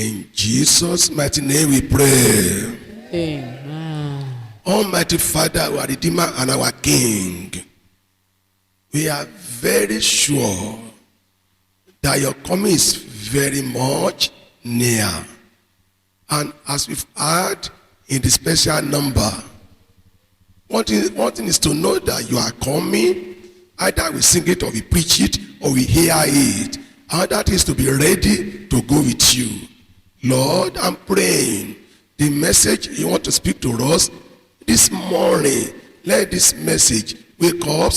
In Jesus' mighty name we pray. Amen. Almighty Father, our Redeemer and our King, we are very sure that your coming is very much near. And as we've heard in the special number, one thing is to know that you are coming. Either we sing it or we preach it or we hear it. And that is to be ready to go with you. Lord, I'm praying the message you want to speak to us this morning. Let this message wake up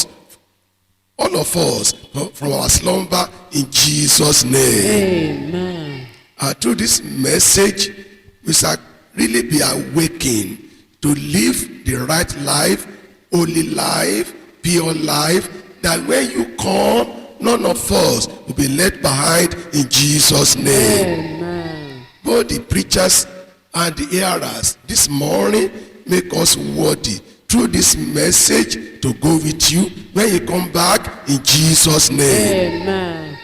all of us from our slumber in Jesus' name. Amen. And through this message, we shall really be awakened to live the right life, holy life, pure life, that when you come, none of us will be left behind in Jesus' name. Amen. Both the preachers and the hearers this morning make us worthy through this message to go with you when you come back in Jesus' name. Amen.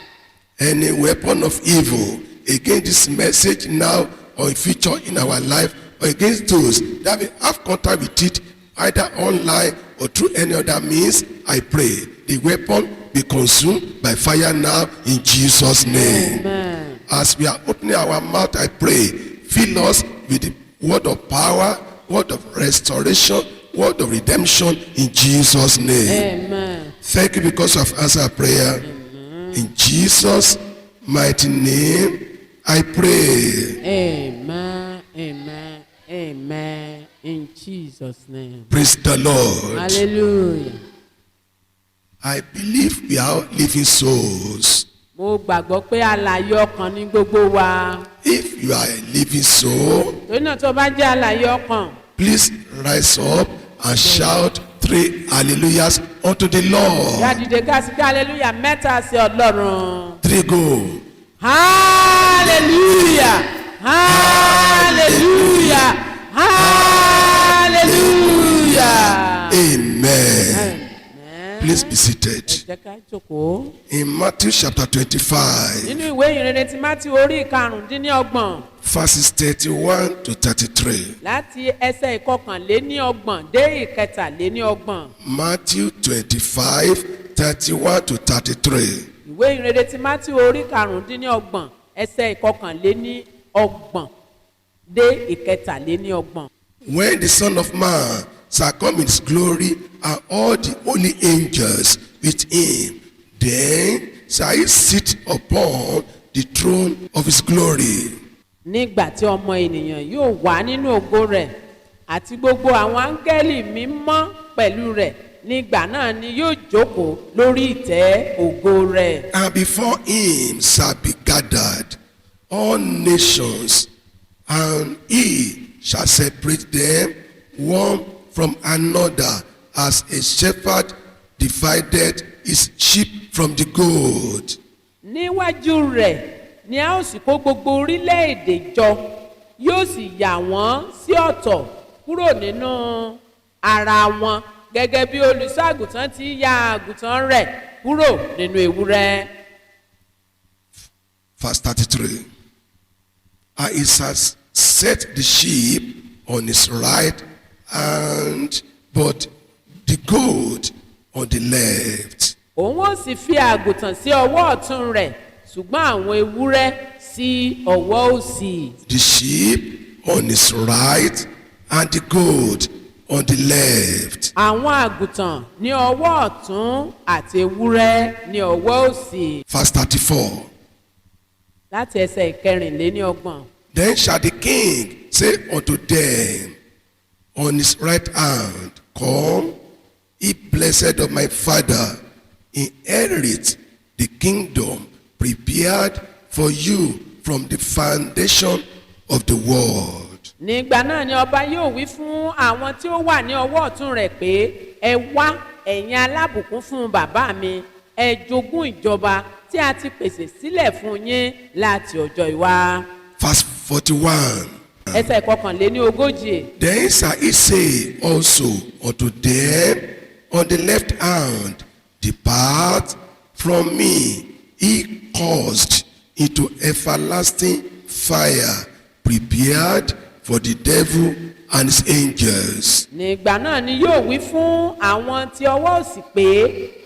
Any weapon of evil against this message now or in future in our life, or against those that will have contact with it either online or through any other means, I pray the weapon be consumed by fire now in Jesus' name. Amen. As we are opening our mouth, I pray, fill us with the word of power, word of restoration, word of redemption in Jesus' name. Amen. Thank you because of answer prayer. Amen. In Jesus' mighty name, I pray. Amen. Amen. Amen. In Jesus' name. Praise the Lord. Hallelujah. I believe we are living souls. Mo gbàgbọ́ pé alààyè ọkàn ní gbogbo wa. If you are a living soul, Torí náà tó bá jẹ́ alààyè ọkàn, please rise up and shout 3 hallelujahs unto the Lord. yá dìde ká sí hallelujah mẹ́ta sí Ọlọ́run. 3 go. Hallelujah! Hallelujah! Hallelujah! Amen. Amen. Please be seated. Ẹ jẹ́ ká jókòó. In Matthew chapter 25, Nínú ìwé ìrere ti Mátíù orí ìkarùndínlọ́gbọ̀n verses 31 to 33. láti ẹsẹ̀ ìkọkànléníọgbọ̀n dé ìkẹtàléníọgbọ̀n. Matthew 25, 31 to 33. Ìwé ìrere ti Mátíù orí ìkarùndínlọ́gbọ̀n ẹsẹ̀ ìkọkànléníọgbọ̀n dé ìkẹtàléníọgbọ̀n. When the Son of Man shall come in his glory and all the holy angels with him, then shall he sit upon the throne of his glory. Nígbà tí ọmọ ènìyàn yóò wá nínú ògo rẹ̀ àti gbogbo àwọn áńgẹ́lì mímọ́ pẹ̀lú rẹ̀, nígbà náà ni yóò jókòó lórí ìtẹ́ ògo rẹ̀. And before him shall be gathered all nations, and he shall separate them one from another, as a shepherd divided his sheep from the goat. Níwájú rẹ̀ ni a ó sì kó gbogbo orílẹ̀-èdè jọ, yóò sì yà wọ́n sí ọ̀tọ̀ kúrò nínú ara wọn, gẹ́gẹ́ bí olùṣọ́-àgùntàn ti ya àgùntàn rẹ̀ kúrò nínú ewúrẹ́. Verse 33. And he shall set the sheep on his right hand, but the goat on the left. Òun ó sì fi àgùntàn sí ọwọ́ ọ̀tún rẹ̀, ṣùgbọ́n àwọn ewúrẹ́ sí ọwọ́ òsì. The sheep on his right and the goat on the left. Àwọn àgùntàn ní ọwọ́ ọ̀tún àti ewúrẹ́ ní ọwọ́ òsì. Verse 34. Láti ẹsẹ̀ ìkẹrìnléníọgbọ̀n. Then shall the king say unto them on his right hand, Come, ye blessed of my father, inherit the kingdom prepared for you from the foundation of the world. Nígbà náà ni ọba yóò wí fún àwọn tí ó wà ní ọwọ́ ọ̀tún rẹ̀ pé, ẹ wá ẹ̀yin alábùkún fún bàbá mi, ẹ jogún ìjọba tí a ti pèsè sílẹ̀ fún yín láti ọjọ́ ìwá. Verse 41. Ẹsẹ̀ ìkọkànléníogójì. Then shall he say also unto them on the left hand, Depart from me, ye caused, into everlasting fire prepared for the devil and his angels. nígbà náà ni yóò wí fún àwọn tí ọwọ́ òsì pé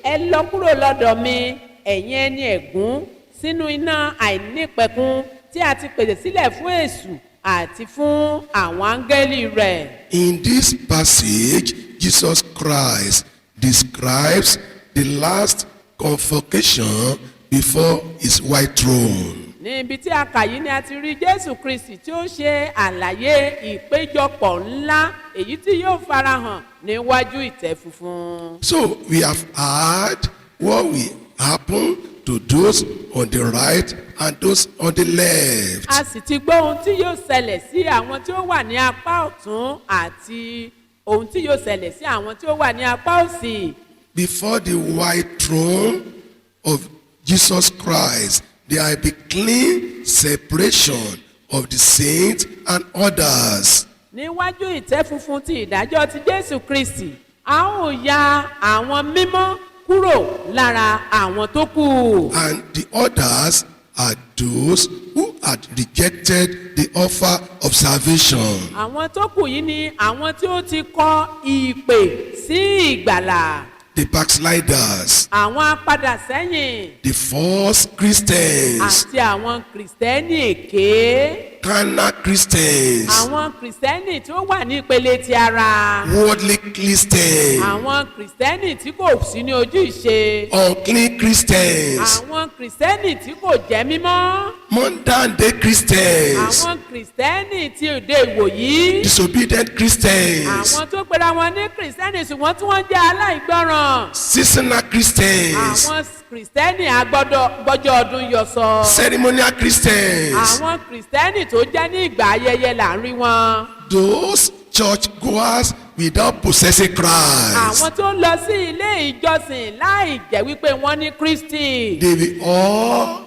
ẹ lọ kúrò lọ́dọ̀ mi ẹ̀yin ẹni ẹ̀gún sínú iná àìnípẹ̀kun tí a ti pèsè sílẹ̀ fún èṣù àti fún àwọn áńgẹ́lì rẹ̀. In this passage, Jesus Christ describes the last convocation before his white throne. ní ibi tí a kà yìí ni a ti rí jésù kristi tí ó ṣe àlàyé ìpéjọpọ̀ ńlá èyí tí yóò farahàn níwájú ìtẹ́ funfun. So we have heard what will happen to those on the right and those on the left. a sì ti gbọ́ ohun tí yóò ṣẹlẹ̀ sí àwọn tí ó wà ní apá ọ̀tún àti ohun tí yóò ṣẹlẹ̀ sí àwọn tí ó wà ní apá òsì. Before the white throne of Jesus Christ, there will be clean separation of the saints and others. níwájú ìtẹ́ funfun ti ìdájọ́ ti jésù kristi a ó ya àwọn mímọ́ kúrò lára àwọn tó kù. And the others are those who had rejected the offer of salvation. àwọn tó kù yìí ni àwọn tí ó ti kọ ìpè sí ìgbàlà. The backsliders, àwọn apadà sẹ́yìn the false Christians, àti àwọn kìrìsìtẹ́nì èké. carnal Christians, àwọn kìrìsìtẹ́nì tí ó wà ní ìpele ti ara. worldly Christians, àwọn kìrìsìtẹ́nì tí kò sí ní ojú ìṣe. unclean Christians, àwọn kìrìsìtẹ́nì tí kò jẹ́ mímọ́. modern day Christians, àwọn kìrìsìtẹ́nì tí òde ìwòyí. disobedient Christians, àwọn tó pera wọn ní kìrìsìtẹ́nì ṣùgbọ́n tí wọ́n jẹ́ aláìgbọràn. seasonal Christians, àwọn kìrìsìtẹ́nì agbọ́jọ́ ọdún yọsọ. ceremonial Christians, àwọn kìrìsìtẹ́nì tó jẹ́ ní ìgbà ayẹyẹ là ń rí wọn. those church goers without possessing Christ. àwọn tó ń lọ sí ilé ìjọsìn láì jẹ́ wípé wọ́n ní kristi. They will all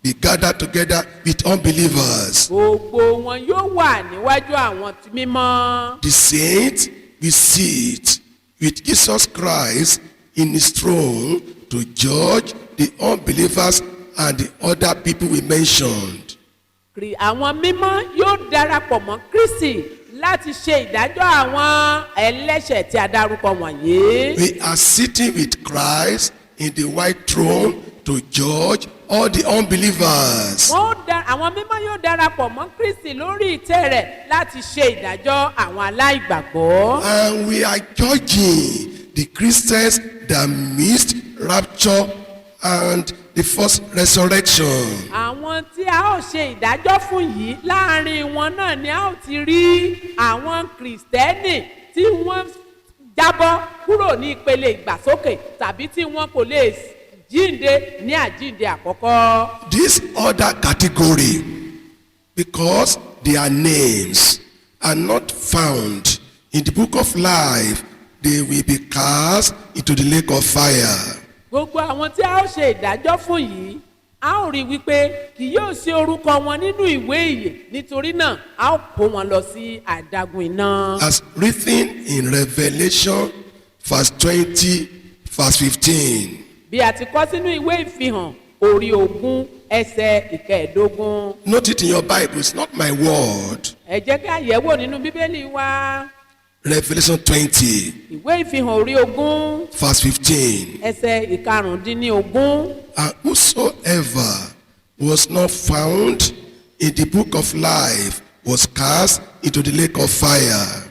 be gathered together with unbelievers. gbogbo wọn yóò wà níwájú àwọn mímọ́. The saints will sit with Jesus Christ in his throne to judge the unbelievers and the other people we mentioned. àwọn mímọ́ yóò darapọ̀ mọ́ kristi láti ṣe ìdájọ́ àwọn ẹlẹ́ṣẹ̀ tí a dárúkọ wọ̀nyí. We are sitting with Christ in the white throne to judge all the unbelievers. àwọn mímọ́ yóò darapọ̀ mọ́ kristi lórí ìtẹ́ rẹ̀ láti ṣe ìdájọ́ àwọn aláìgbàgbọ́. And we are judging the Christians that missed rapture and the first resurrection. àwọn tí a ó ṣe ìdájọ́ fún yìí láàrin wọn náà ni a ó ti rí àwọn kìrìsìtẹ́nì tí wọ́n jábọ́ kúrò ní ìpele ìgbàsókè tàbí tí wọn kò lè jíǹde ní àjíǹde àkọ́kọ́. This other category, because their names are not found in the book of life, they will be cast into the lake of fire. gbogbo àwọn tí a ó ṣe ìdájọ́ fún yìí a ó rí wípé kì yóò ṣe orúkọ wọn nínú ìwé ìyè nítorí náà a ó kó wọn lọ sí àdágún iná. As written in Revelation verse 20 verse 15. bí a ti kọ sínú ìwé ìfihàn orí 20 ẹsẹ̀ 15. Note it in your Bible, it's not my word. ẹ jẹ́ kí a yẹ̀ wò nínú bíbélì wa. Revelation 20 ìwé ìfihàn orí 20 verse 15. ẹsẹ̀ 15. And whosoever was not found in the book of life was cast into the lake of fire.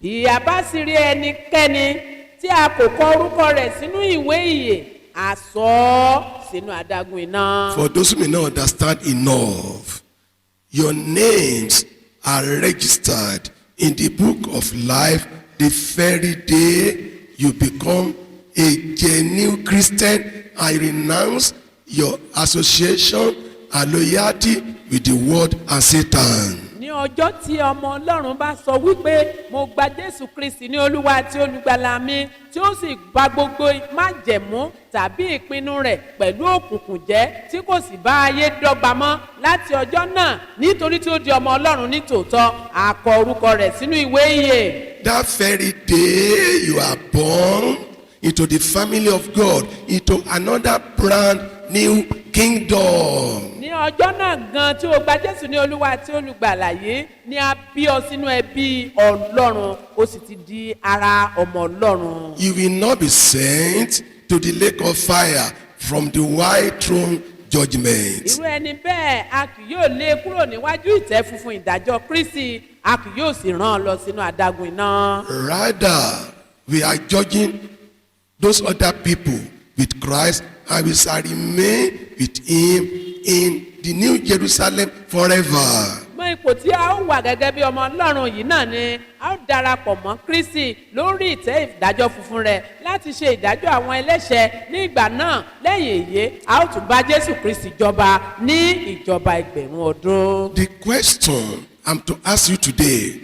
bí a bá sì rí ẹnikẹ́ni tí a kò kọ orúkọ rẹ̀ sínú ìwé ìyè a sọ ọ́ sínú adágún iná. For those who may not understand enough, your names are registered in the book of life the very day you become a genuine Christian and renounce your association and loyalty with the world and Satan. ní ọjọ́ tí ọmọ ọlọ́run bá sọ wípé mo gba jésù kristi ní olúwa àti olùgbàlà mi tí ó sì bà gbogbo májẹ̀mú tàbí ìpinnu rẹ̀ pẹ̀lú òkùnkùn jẹ́ tí kò sì bá ayé dọ́gba mọ́ láti ọjọ́ náà nítorí tí ó di ọmọ ọlọ́run ní tòótọ́ a kọ orúkọ rẹ̀ sínú ìwé ìyè. That very day you are born into the family of God, into another brand new kingdom. ní ọjọ́ náà gan tí o gba Jésù ní Olúwa àti Olùgbàlà yìí ni a bí ọ sínú ẹbí Ọlọ́run ó sì ti di ara ọmọ Ọlọ́run. You will not be sent to the lake of fire from the white throne judgment. irú ẹni bẹ́ẹ̀ a kì yóò lé kúrò níwájú ìtẹ́ funfun ìdájọ́ Kristi a kì yóò sì rán ọ lọ sínú adágún iná. Rather, we are judging those other people with Christ, and we shall remain with him in the New Jerusalem forever. mọ ipò tí a ó wà gẹ́gẹ́ bí ọmọ Ọlọ́run yìí náà ni a ó darapọ̀ mọ́ Kristi lórí ìtẹ́ ìdájọ́ funfun rẹ̀ láti ṣe ìdájọ́ àwọn ẹlẹ́ṣẹ̀ ní ìgbà náà. lẹ́yìn èyí a ó tún bá Jésù Kristi jọba ní ìjọba ẹgbẹ̀rún ọdún. The question I'm to ask you today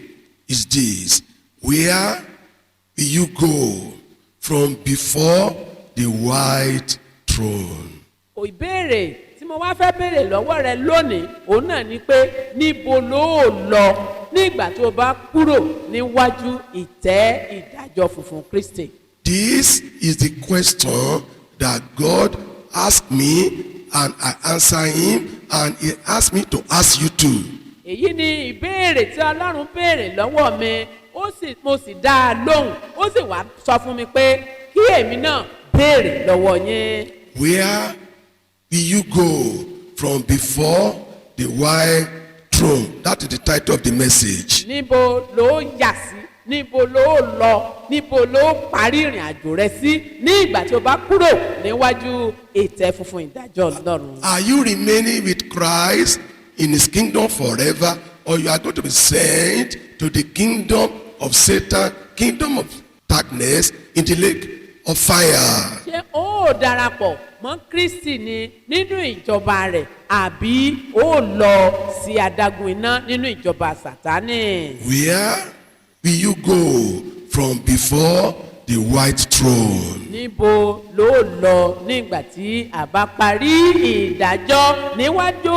is this: where will you go from before the white throne? ìbéèrè tí mo wá fẹ́ béèrè lọ́wọ́ rẹ lónìí òun náà ni pé níbo ló lọ nígbà tó o bá kúrò níwájú ìtẹ́ ìdájọ́ funfun Kristi. This is the question that God asked me, and I answer him, and he asked me to ask you too. èyí ni ìbéèrè tí Ọlọ́run béèrè lọ́wọ́ mi mo sì dá a lóhùn ó sì wá sọ fún mi pé kí èmi náà béèrè lọ́wọ́ yín. Where will you go from before the white throne? That is the title of the message. níbo ló yà sí níbo ló lọ níbo ló parí ìrìn àjò rẹ sí ní ìgbà tí o bá kúrò níwájú ìtẹ́ funfun ìdájọ́ Ọlọ́run. Are you remaining with Christ in his kingdom forever, or you are going to be sent to the kingdom of Satan, kingdom of darkness, in the lake of fire? ṣé ó darapọ̀ mọ́ Kristi ni nínú ìjọba rẹ̀ àbí ó lọ sí adágún iná nínú ìjọba Sátánì? Where will you go from before the white throne? níbo ló lọ nígbà tí a bá parí ìdájọ́ níwájú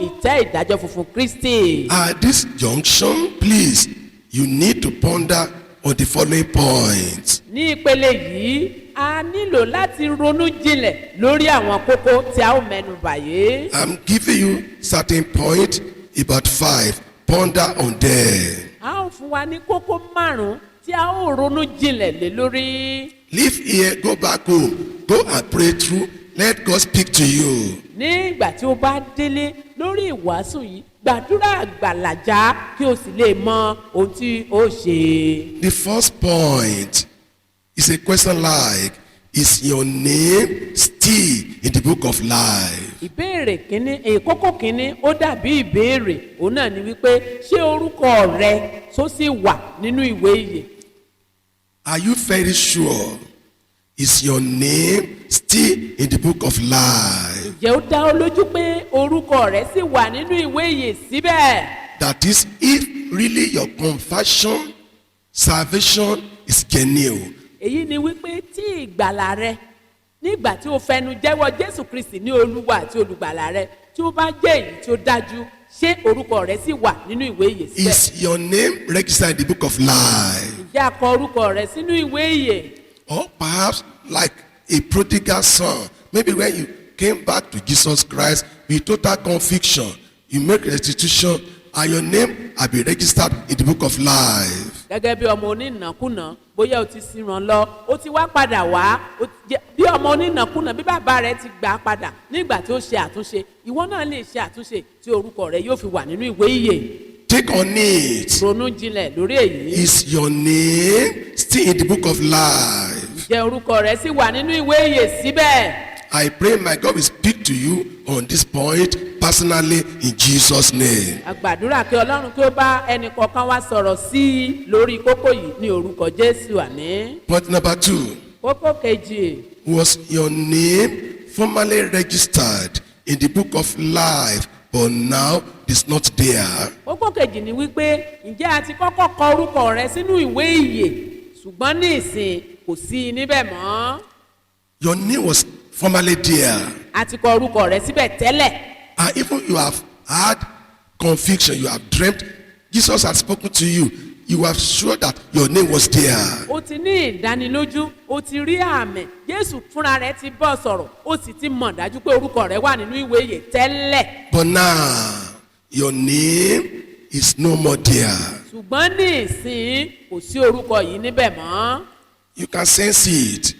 ìtẹ́ ìdájọ́ funfun Kristi? At this junction, please, you need to ponder on the following points. ní ìpele yìí a nílò láti ronú jinlẹ̀ lórí àwọn kókó tí a ó mẹ́nu bàyé. I'm giving you certain points, about 5. Ponder on them. a ó fún wa ní kókó 5 tí a ó ronú jinlẹ̀ lé lórí. Leave here, go back home, go and pray through. Let God speak to you. nígbà tí o bá délé lórí ìwàásù yìí gbàdúrà gbàlàjà kí o sì lè mọ ohun tí o ṣe. The first point is a question like, is your name still in the book of life? ìbéèrè kínní kókó kínní ó dàbí ìbéèrè òun náà ni wípé ṣé orúkọ rẹ tó sì wà nínú ìwé ìyè. Are you very sure? Is your name still in the book of life? ǹjẹ́ ó dá ọ lójú pé orúkọ rẹ sì wà nínú ìwé ìyè síbẹ̀? That is, if really your conversion, salvation is genuine. èyí ni wípé tí ìgbàlà rẹ nígbà tí o fẹnu jẹ́wọ́ Jésù Kristi ní Olúwa àti Olùgbàlà rẹ tí ó bá jẹ́ èyí tí ó dájú, ṣé orúkọ rẹ sì wà nínú ìwé ìyè síbẹ̀? Is your name registered in the book of life? ǹjẹ́ a kọ orúkọ rẹ sínú ìwé ìyè? Or perhaps like a prodigal son. Maybe when you came back to Jesus Christ with total conviction, you make restitution, and your name have been registered in the book of life. gẹ́gẹ́ bí ọmọ onínàkúnà bóyá o ti ṣìràn lọ o ti wá padà wá bí ọmọ onínàkúnà bí bàbá rẹ ti gbà á padà nígbà tí ó ṣe àtúnṣe ìwọ náà lè ṣe àtúnṣe tí orúkọ rẹ yóò fi wà nínú ìwé ìyè. Take on it. ronú jinlẹ̀ lórí èyí. Is your name still in the book of life? ǹjẹ́ orúkọ rẹ sì wà nínú ìwé ìyè síbẹ̀? I pray my God will speak to you on this point personally in Jesus' name. a gbàdúrà kí Ọlọ́run kí ó bá ẹnì kọ̀ọ̀kan wá sọ̀rọ̀ sí i lórí kókó yìí ní orúkọ Jésù àmín. Point number 2. kókó kejì. Was your name formerly registered in the book of life, but now it's not there? kókó kejì ni wípé ǹjẹ́ a ti kọ́kọ́ kọ orúkọ rẹ sínú ìwé ìyè ṣùgbọ́n ní ìsìn kò sí i níbẹ̀ mọ́? Your name was formerly there, a ti kọ orúkọ rẹ síbẹ̀ tẹ́lẹ̀. and even you have had conviction, you have dreamt, Jesus has spoken to you You are sure that your name was there. ó ti ní ìdánilójú ó ti rí àmì Jésù fúnra rẹ̀ ti bọ́ sọ̀rọ̀ ó sì ti mọ̀ dájú pé orúkọ rẹ̀ wà nínú ìwé ìyè tẹ́lẹ̀. But now, your name is no more there. ṣùgbọ́n ní ìsìn kò sí orúkọ yìí níbẹ̀ mọ́. You can sense it.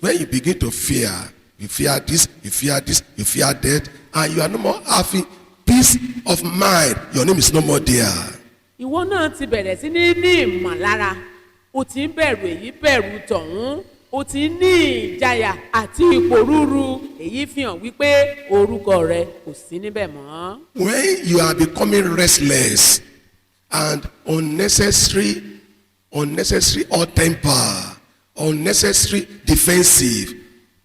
When you begin to fear, you fear this, you fear this, you fear that, and you are no more having peace of mind. Your name is no more there. ìwọ náà ti bẹ̀rẹ̀ sí ní ìmọ̀lára o ti ń bẹ̀rù èyí bẹ̀rù tọ̀hún o ti ń ní ìjayà àti ìpòrúru èyí fi hàn wípé orúkọ rẹ kò sí níbẹ̀ mọ́. When you are becoming restless and unnecessary hot temper, unnecessary defensive,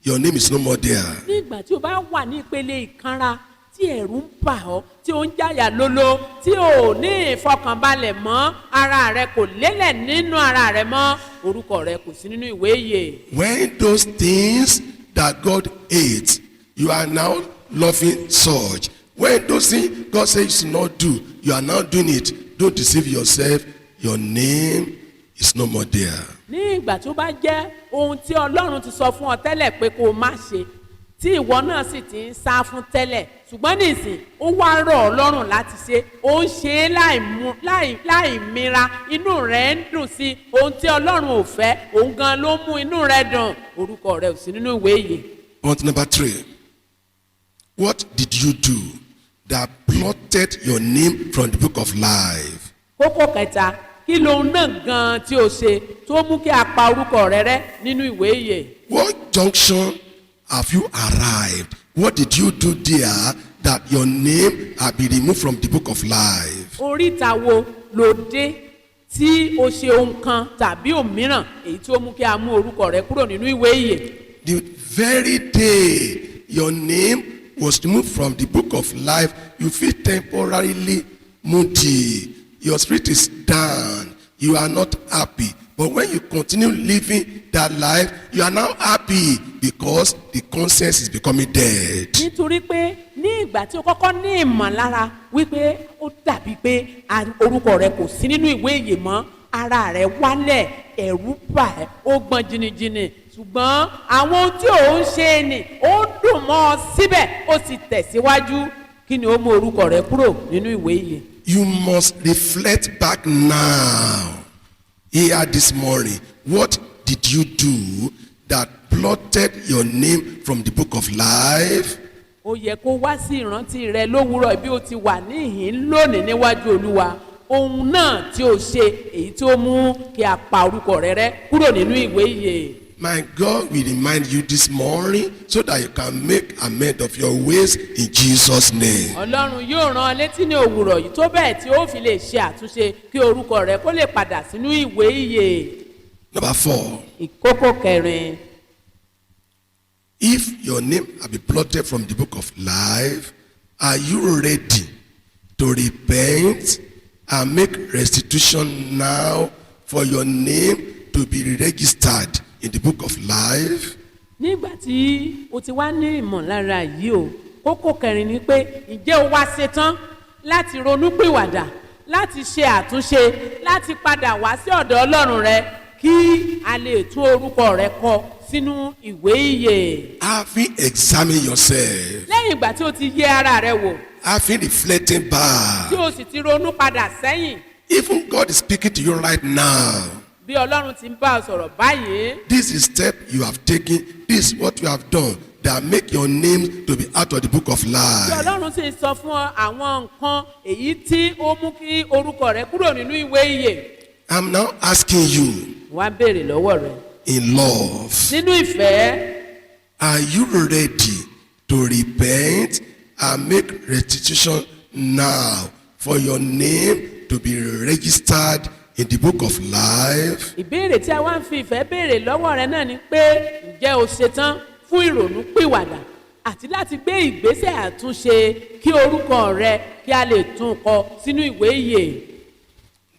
your name is no more there. nígbà tí o bá wà ní ìpele ìkanra tí ẹ̀rù ń bà ọ́ tí o ń jàyà lólo tí o ní ìfọkànbalẹ̀ mọ́ ara rẹ kò lélẹ̀ nínú ara rẹ mọ́ orúkọ rẹ kò sí nínú ìwé ìyè. When those things that God hates, you are now loving such. When those things God says you should not do, you are now doing it. Don't deceive yourself. Your name is no more there. ní ìgbà tí ó bá jẹ́ ohun tí Ọlọ́run ti sọ fún ọ tẹ́lẹ̀ pé kó o má ṣe tí ìwọ náà sì ti ń sá fún tẹ́lẹ̀ ṣùgbọ́n nísìn ó wá rọ̀ ọ́ lọ́rùn láti ṣe ó ń ṣe é láì mira inú rẹ̀ ń dùn sí ohun tí Ọlọ́run ò fẹ́ òun gan ló mú inú rẹ̀ dùn orúkọ rẹ̀ ò sí nínú ìwé ìyè. Point number 3. What did you do that blotted your name from the book of life? kókó kẹta kí lohun náà gan tí o ṣe tó mú kí a pa orúkọ rẹ rẹ́ nínú ìwé ìyè. What junction have you arrived? What did you do there that your name had been removed from the book of life? oríta wo ló dé tí o ṣe ohun kan tàbí òmíràn èyí tí ó mú kí a mú orúkọ rẹ kúrò nínú ìwé ìyè. The very day your name was removed from the book of life, you feel temporarily moody. Your spirit is down. You are not happy. But when you continue living that life, you are now happy because the conscience is becoming dead. nítorí pé ní ìgbà tí o kọ́kọ́ ní ìmọ̀lára wípé ó dàbí pé orúkọ rẹ kò sí nínú ìwé ìyè mọ́ ara rẹ wálẹ̀ ẹ̀rù bà ẹ́ ó gbọ́n jìnnìjìnnì ṣùgbọ́n àwọn ohun tí ò ń ṣe ni ó dùn mọ́ ọ síbẹ̀ ó sì tẹ̀síwájú kí ni ó mú orúkọ rẹ kúrò nínú ìwé ìyè. You must reflect back now. Here this morning, what did you do that blotted your name from the book of life? ó yẹ kó wá sí ìrántí rẹ lówùúrọ̀ bí o ti wà níhìn lónìí níwájú Olúwa ohun náà tí o ṣe èyí tí ó mú kí a pa orúkọ rẹ rẹ́ kúrò nínú ìwé ìyè. My God will remind you this morning so that you can make amend of your ways in Jesus' name. Ọlọ́run yóò rán ọ létí ní òwúrọ̀ yìí tó bẹ́ẹ̀ tí ó fi lè ṣe àtúnṣe kí orúkọ rẹ kó lè padà sínú ìwé ìyè. Number 4. ìkókó kẹrin. If your name have been blotted from the book of life, are you ready to repent and make restitution now for your name to be registered in the book of life? nígbà tí o ti wá ní ìmọ̀lára yìí o kókó kẹrin ni pé ǹjẹ́ o wá ṣetán láti ronúpìwàdà láti ṣe àtúnṣe láti padà wá sí ọ̀dọ̀ Ọlọ́run rẹ kí a lè tún orúkọ rẹ kọ sínú ìwé ìyè. Having examined yourself, lẹ́yìn ìgbà tí o ti yẹ ara rẹ wò having reflecting back, tí o sì ti ronú padà sẹ́yìn even God is speaking to you right now. bí Ọlọ́run ti ń bá ọ sọ̀rọ̀ báyìí. This is step you have taken. This is what you have done that make your name to be out of the book of bí life. Ọlọ́run sì ń sọ fún ọ àwọn nǹkan èyí tí ó mú kí orúkọ rẹ kúrò nínú ìwé ìyè. I'm now asking you wá béèrè lọ́wọ́ rẹ. in love, nínú ìfẹ́ are you ready to repent and make restitution now for your name to be registered in the book of life? ìbéèrè tí a wá ń fi ìfẹ́ béèrè lọ́wọ́ rẹ náà ni pé ǹjẹ́ o ṣetán fún ìrònú pìwàdà àti láti gbé ìgbésẹ̀ àtúnṣe kí orúkọ rẹ kí a lè tún kọ sínú ìwé ìyè.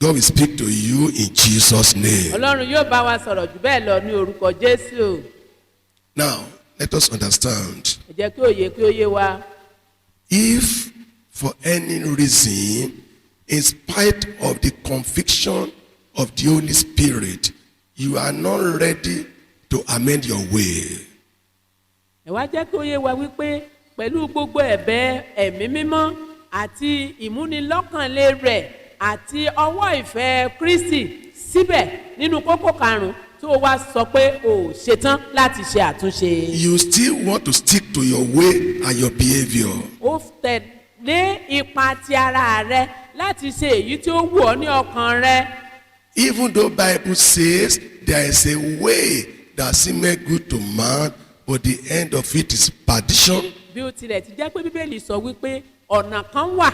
God will speak to you in Jesus' name. Ọlọ́run yóò bá wa sọ̀rọ̀ jù bẹ́ẹ̀ lọ ní orúkọ Jésù. Now, let us understand. ẹ jẹ́ kí ó yé wa. If for any reason, in spite of the conviction of the Holy Spirit, you are not ready to amend your way. ẹ wá jẹ́ kí ó yé wa wípé pẹ̀lú gbogbo ẹ̀bẹ̀ ẹ̀mí mímọ́ àti ìmúnilọ́kànlé rẹ̀ àti ọwọ́ ìfẹ́ Kristi síbẹ̀ nínú kókó karùn-ún tó wá sọ pé o ṣetán láti ṣe àtúnṣe. You still want to stick to your way and your behavior. ó tẹ̀lé ipa ti ara rẹ láti ṣe èyí tí ó wù ọ́ ní ọkàn rẹ. Even though Bible says there is a way that seemeth good to man, but the end of it is perdition. bí ó tilẹ̀ ti jẹ́ pé Bíbélì sọ wípé ọ̀nà kan wà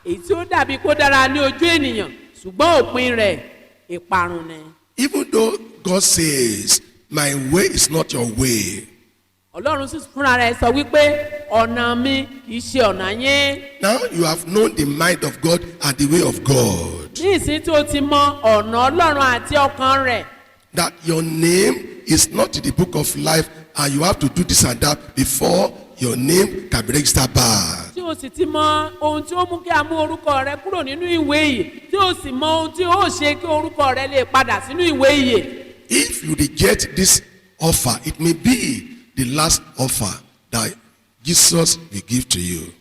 èyí tí ó dàbí kó dára ní ojú ènìyàn ṣùgbọ́n òpin rẹ̀ ìparun ni. Even though God says, my way is not your way. Ọlọ́run sì fúnra rẹ̀ sọ wípé ọ̀nà mi kì í ṣe ọ̀nà yín. Now you have known the mind of God and the way of God. ní ìsìn tí o ti mọ ọ̀nà Ọlọ́run àti ọkàn rẹ̀. That your name is not in the book of life and you have to do this and that before your name can be registered back. tí o sì ti mọ ohun tí ó mú kí a mú orúkọ rẹ kúrò nínú ìwé ìyè tí o sì mọ ohun tí ó ṣe kí orúkọ rẹ lè padà sínú ìwé ìyè. If you reject this offer, it may be the last offer that Jesus will give to you.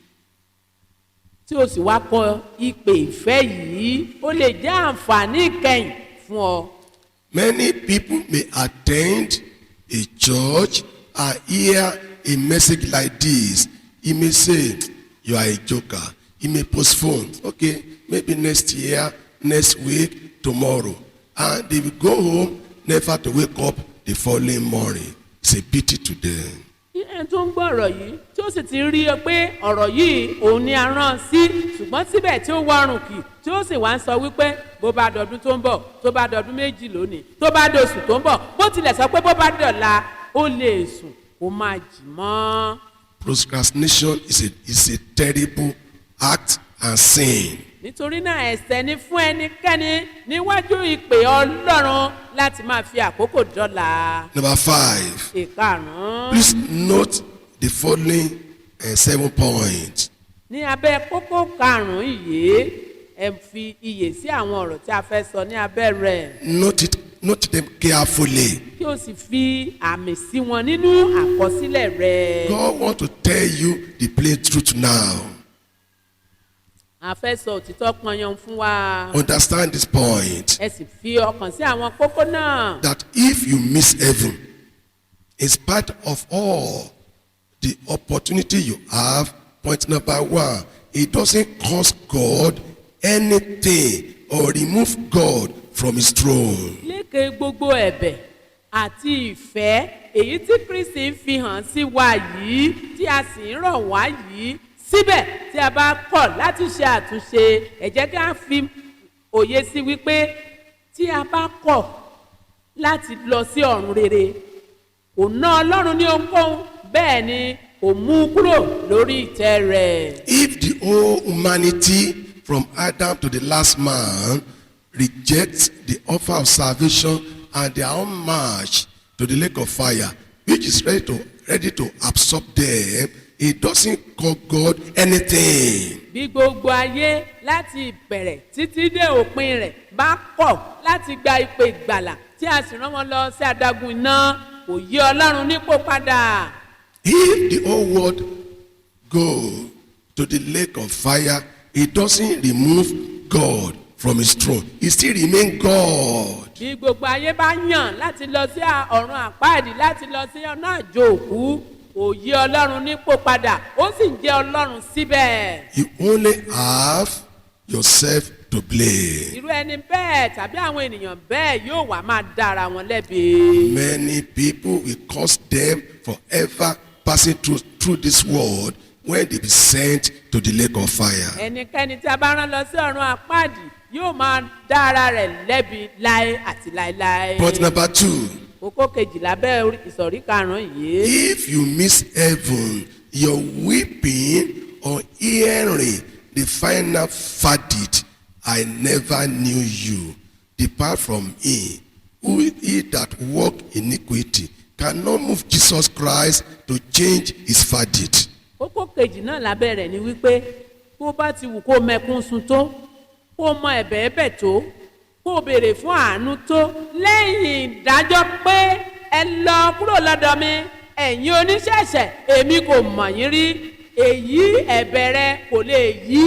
tí o sì wá kọ ìpè ìfẹ́ yìí ó lè jẹ́ àǹfààní ìkẹyìn fún ọ. Many people may attend a church and hear a message like this. He may say, you are a joker. He may postpone. Okay, maybe next year, next week, tomorrow. And they will go home, never to wake up the following morning. It's a pity to them. ẹni tó ń gbọ́ ọ̀rọ̀ yìí tí ó sì ti rí ọ pé ọ̀rọ̀ yìí òun ni a rán sí ṣùgbọ́n síbẹ̀ tí ó wọrùn kì tí ó sì wá ń sọ wípé bó bá dọdún tó ń bọ̀ tó bá dọdún méjì lónìí tó bá dọ̀sù tó ń bọ̀ bó tilẹ̀ sọ pé bó bá dọ̀la ó lè sùn kó máa jì mọ́. Procrastination is a terrible act and sin. nítorí náà ẹ̀ṣẹ̀ ni fún ẹnikẹ́ni níwájú ìpè Ọlọ́run láti máa fi àkókò dọ́là. Number 5. ìkarùn-ún. Please note the following 7 points. ní abẹ́ kókó karùn-ún yìí ẹ fi iyè sí àwọn ọ̀rọ̀ tí a fẹ́ sọ ní abẹ́ rẹ̀. Note them carefully. kí o sì fi àmì sí wọn nínú àkọsílẹ̀ rẹ̀. God wants to tell you the plain truth now. a fẹ́ sọ òtítọ́ pọnyan fún wa. Understand this point. ẹ sì fi ọkàn sí àwọn kókó náà. That if you miss heaven, in spite of all the opportunity you have, point number 1, it doesn't cost God anything or remove God from his throne. lékè gbogbo ẹ̀bẹ̀ àti ìfẹ́ èyí tí Kristi fi hàn sí wa yìí tí a sì ń rọ̀ wá yìí síbẹ̀ tí a bá kọ̀ láti ṣe àtúnṣe ẹ jẹ́ ká fi òye sí wípé tí a bá kọ̀ láti lọ sí ọ̀run rere kò ná Ọlọ́run ní ohunkóhun bẹ́ẹ̀ ni kò mú kúrò lórí ìtẹ́ rẹ̀. If the whole humanity from Adam to the last man rejects the offer of salvation and their own march to the lake of fire, which is ready to absorb them, it doesn't cost God anything. bí gbogbo ayé láti ìbẹ̀rẹ̀ títí dé òpin rẹ̀ bá kọ̀ láti gba ìpè ìgbàlà tí a sì rán wọn lọ sí adágún iná kò yí Ọlọ́run nípò padà. If the whole world go to the lake of fire, it doesn't remove God from his throne. He still remain God. bí gbogbo ayé bá yàn láti lọ sí ọ̀run àpáàdì láti lọ sí ọ̀nà àjò òkú kò yí Ọlọ́run nípò padà ó sì ń jẹ́ Ọlọ́run síbẹ̀. You only have yourself to blame. irú ẹni bẹ́ẹ̀ tàbí àwọn ènìyàn bẹ́ẹ̀ yóò wá máa dára wọn lẹ́bi. Many people will curse them forever passing through this world when they be sent to the lake of fire. ẹnikẹ́ni tí a bá rán lọ sí ọ̀run àpáàdì yóò máa dá ara rẹ̀ lẹ́bi láé àti láéláé. Point number 2. kókó kejìlá bẹ́ẹ̀ ìsọ̀rí karùn-ún yìí. If you miss heaven, your weeping or hearing the final verdict, I never knew you. Depart from me. Who is he that walk iniquity cannot move Jesus Christ to change his verdict. kókó kejì náà lábẹ́ rẹ̀ ni wípé kó bá ti wù kó mẹkún sun tó kó mọ ẹ̀bẹ̀ ẹ̀bẹ̀ tó kó o béèrè fún àánú tó lẹ́yìn ìdájọ́ pé ẹ lọ kúrò lọ́dọ̀ mi ẹ̀yin oníṣẹ̀ṣẹ̀ èmi kò mọ̀ yín rí èyí ẹ̀bẹ̀ rẹ kò lè yí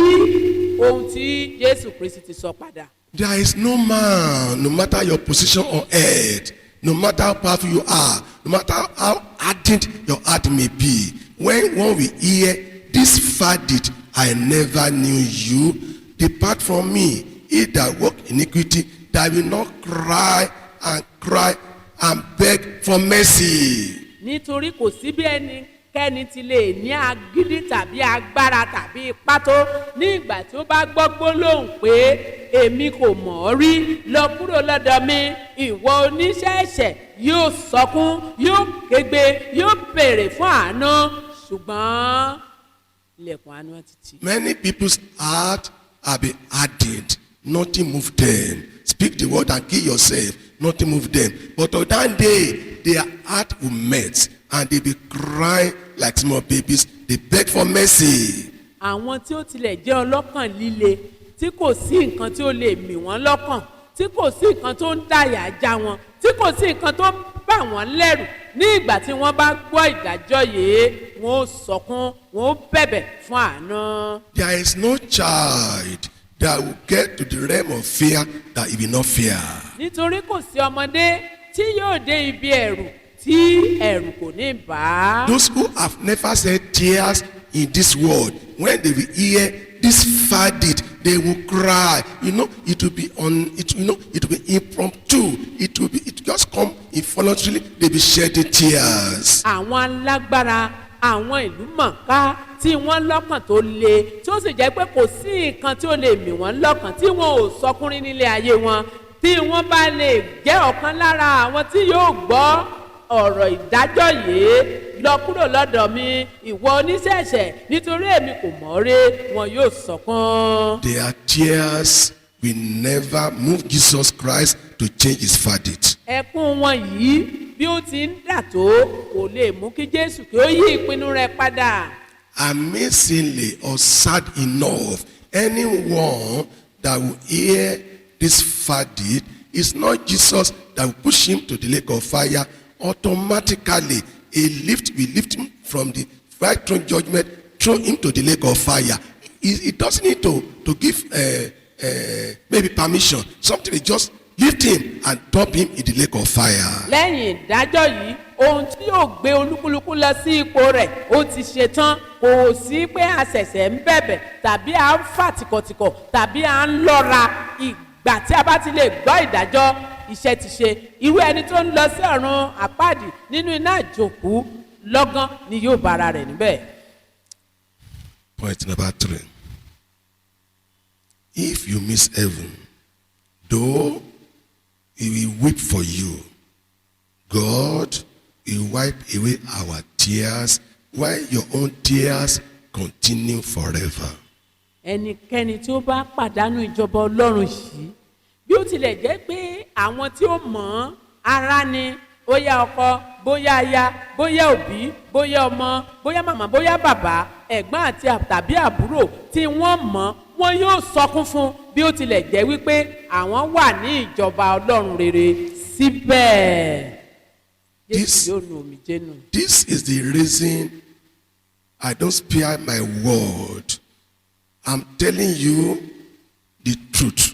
ohun tí Jésù Kristi ti sọ padà. There is no man, no matter your position on earth, no matter how powerful you are, no matter how ardent your heart may be, when one will hear this verdict, I never knew you, depart from me, he that walk iniquity, that will not cry and beg for mercy. Nítorí kò sí bí ẹnikẹ́ni ti lè ní agídí tàbí agbára tàbí ipá tó ní ìgbà tí ó bá gbọ́ gbólóhùn pé èmi kò mọ̀ ọ́ rí lọ kúrò lọ́dọ̀ mi ìwọ oníṣẹ́ ẹ̀ṣẹ̀ yóò sọkún yóò kégbe yóò béèrè fún àánú ṣùgbọ́n ilẹ̀kùn àánú ti tì. Many people's heart have been hardened, nothing move them. Speak the word and kill yourself, nothing move them. But on that day, their heart will melt and they be crying like small babies. They beg for mercy. Àwọn tí ó tilẹ̀ jẹ́ ọlọ́kàn líle tí kò sí nǹkan tí ó lè mì wọ́n lọ́kàn tí kò sí nǹkan tó ń dàyà já wọn tí kò sí nǹkan tó ń bà wọ́n lẹ́rù ní ìgbà tí wọ́n bá gbọ́ ìdájọ́ yìí wọ́n ó sọkún wọ́n ó bẹ̀bẹ̀ fún àánú. There is no child that will get to the realm of fear that he will not fear. Nítorí kò sí ọmọdé tí yóò dé ibi ẹ̀rù tí ẹ̀rù kò ní bá. Those who have never shed tears in this world, when they will hear this verdict, they will cry. It will be it will be impromptu. It will just come involuntarily. They will be shedding tears. Àwọn alágbára àwọn ìlú mọ̀ká tí wọ́n lọ́kàn tó le tí ó sì jẹ́ pé kò sí nǹkan tí ó lè mì wọ́n lọ́kàn tí wọn ò sọkúnrín nílé ayé wọn tí wọ́n bá lè jẹ́ ọ̀kan lára àwọn tí yóò gbọ́ ọ̀rọ̀ ìdájọ́ yìí lọ kúrò lọ́dọ̀ mi ìwọ oníṣẹ̀ṣẹ̀ nítorí èmi kò mọ̀ rí wọn yóò sọkún. Their tears will never move Jesus Christ to change his verdict. Ẹkún wọn yìí bí ó ti ń dà tó kò lè mú kí Jésù kí ó yí ìpinnu rẹ̀ padà. Amazingly or sad enough, anyone that will hear this verdict, is not Jesus that will push him to the lake of fire. Automatically, will lift him from the right throne judgment, throw him to the lake of fire. He doesn't need to give maybe permission. Something is just lift him and dump him in the lake of fire. Lẹ́yìn ìdájọ́ yìí ohun tí yóò gbé olúkúlùkù lọ sí ipò rẹ̀ ó ti ṣe tán kò sí pé a ṣẹ̀ṣẹ̀ ń bẹ̀bẹ̀ tàbí à ń fà tìkọ̀tìkọ̀ tàbí à ń lọ́ra ìgbà tí a bá ti lè gbọ́ ìdájọ́ iṣẹ́ ti ṣe irú ẹni tó ń lọ sí ọ̀run àpáàdì nínú iná àjòkú lọ́gán ni yóò bá ara rẹ̀ níbẹ̀. Point number 3. If you miss heaven, though he will weep for you, God will wipe away our tears while your own tears continue forever. Ẹnikẹ́ni tí ó bá pàdánù ìjọba Ọlọ́run yìí bí ó tilẹ̀ jẹ́ pé àwọn tí ó mọ̀ ara ni bóyá ọkọ bóyá aya bóyá òbí bóyá ọmọ bóyá màmá bóyá bàbá ẹ̀gbọ́n àti tàbí àbúrò tí wọ́n mọ̀ wọn yóò sọkún fún bí ó tilẹ̀ jẹ́ wípé àwọn wà ní ìjọba Ọlọ́run rere síbẹ̀. This is the reason I don't spare my word. I'm telling you the truth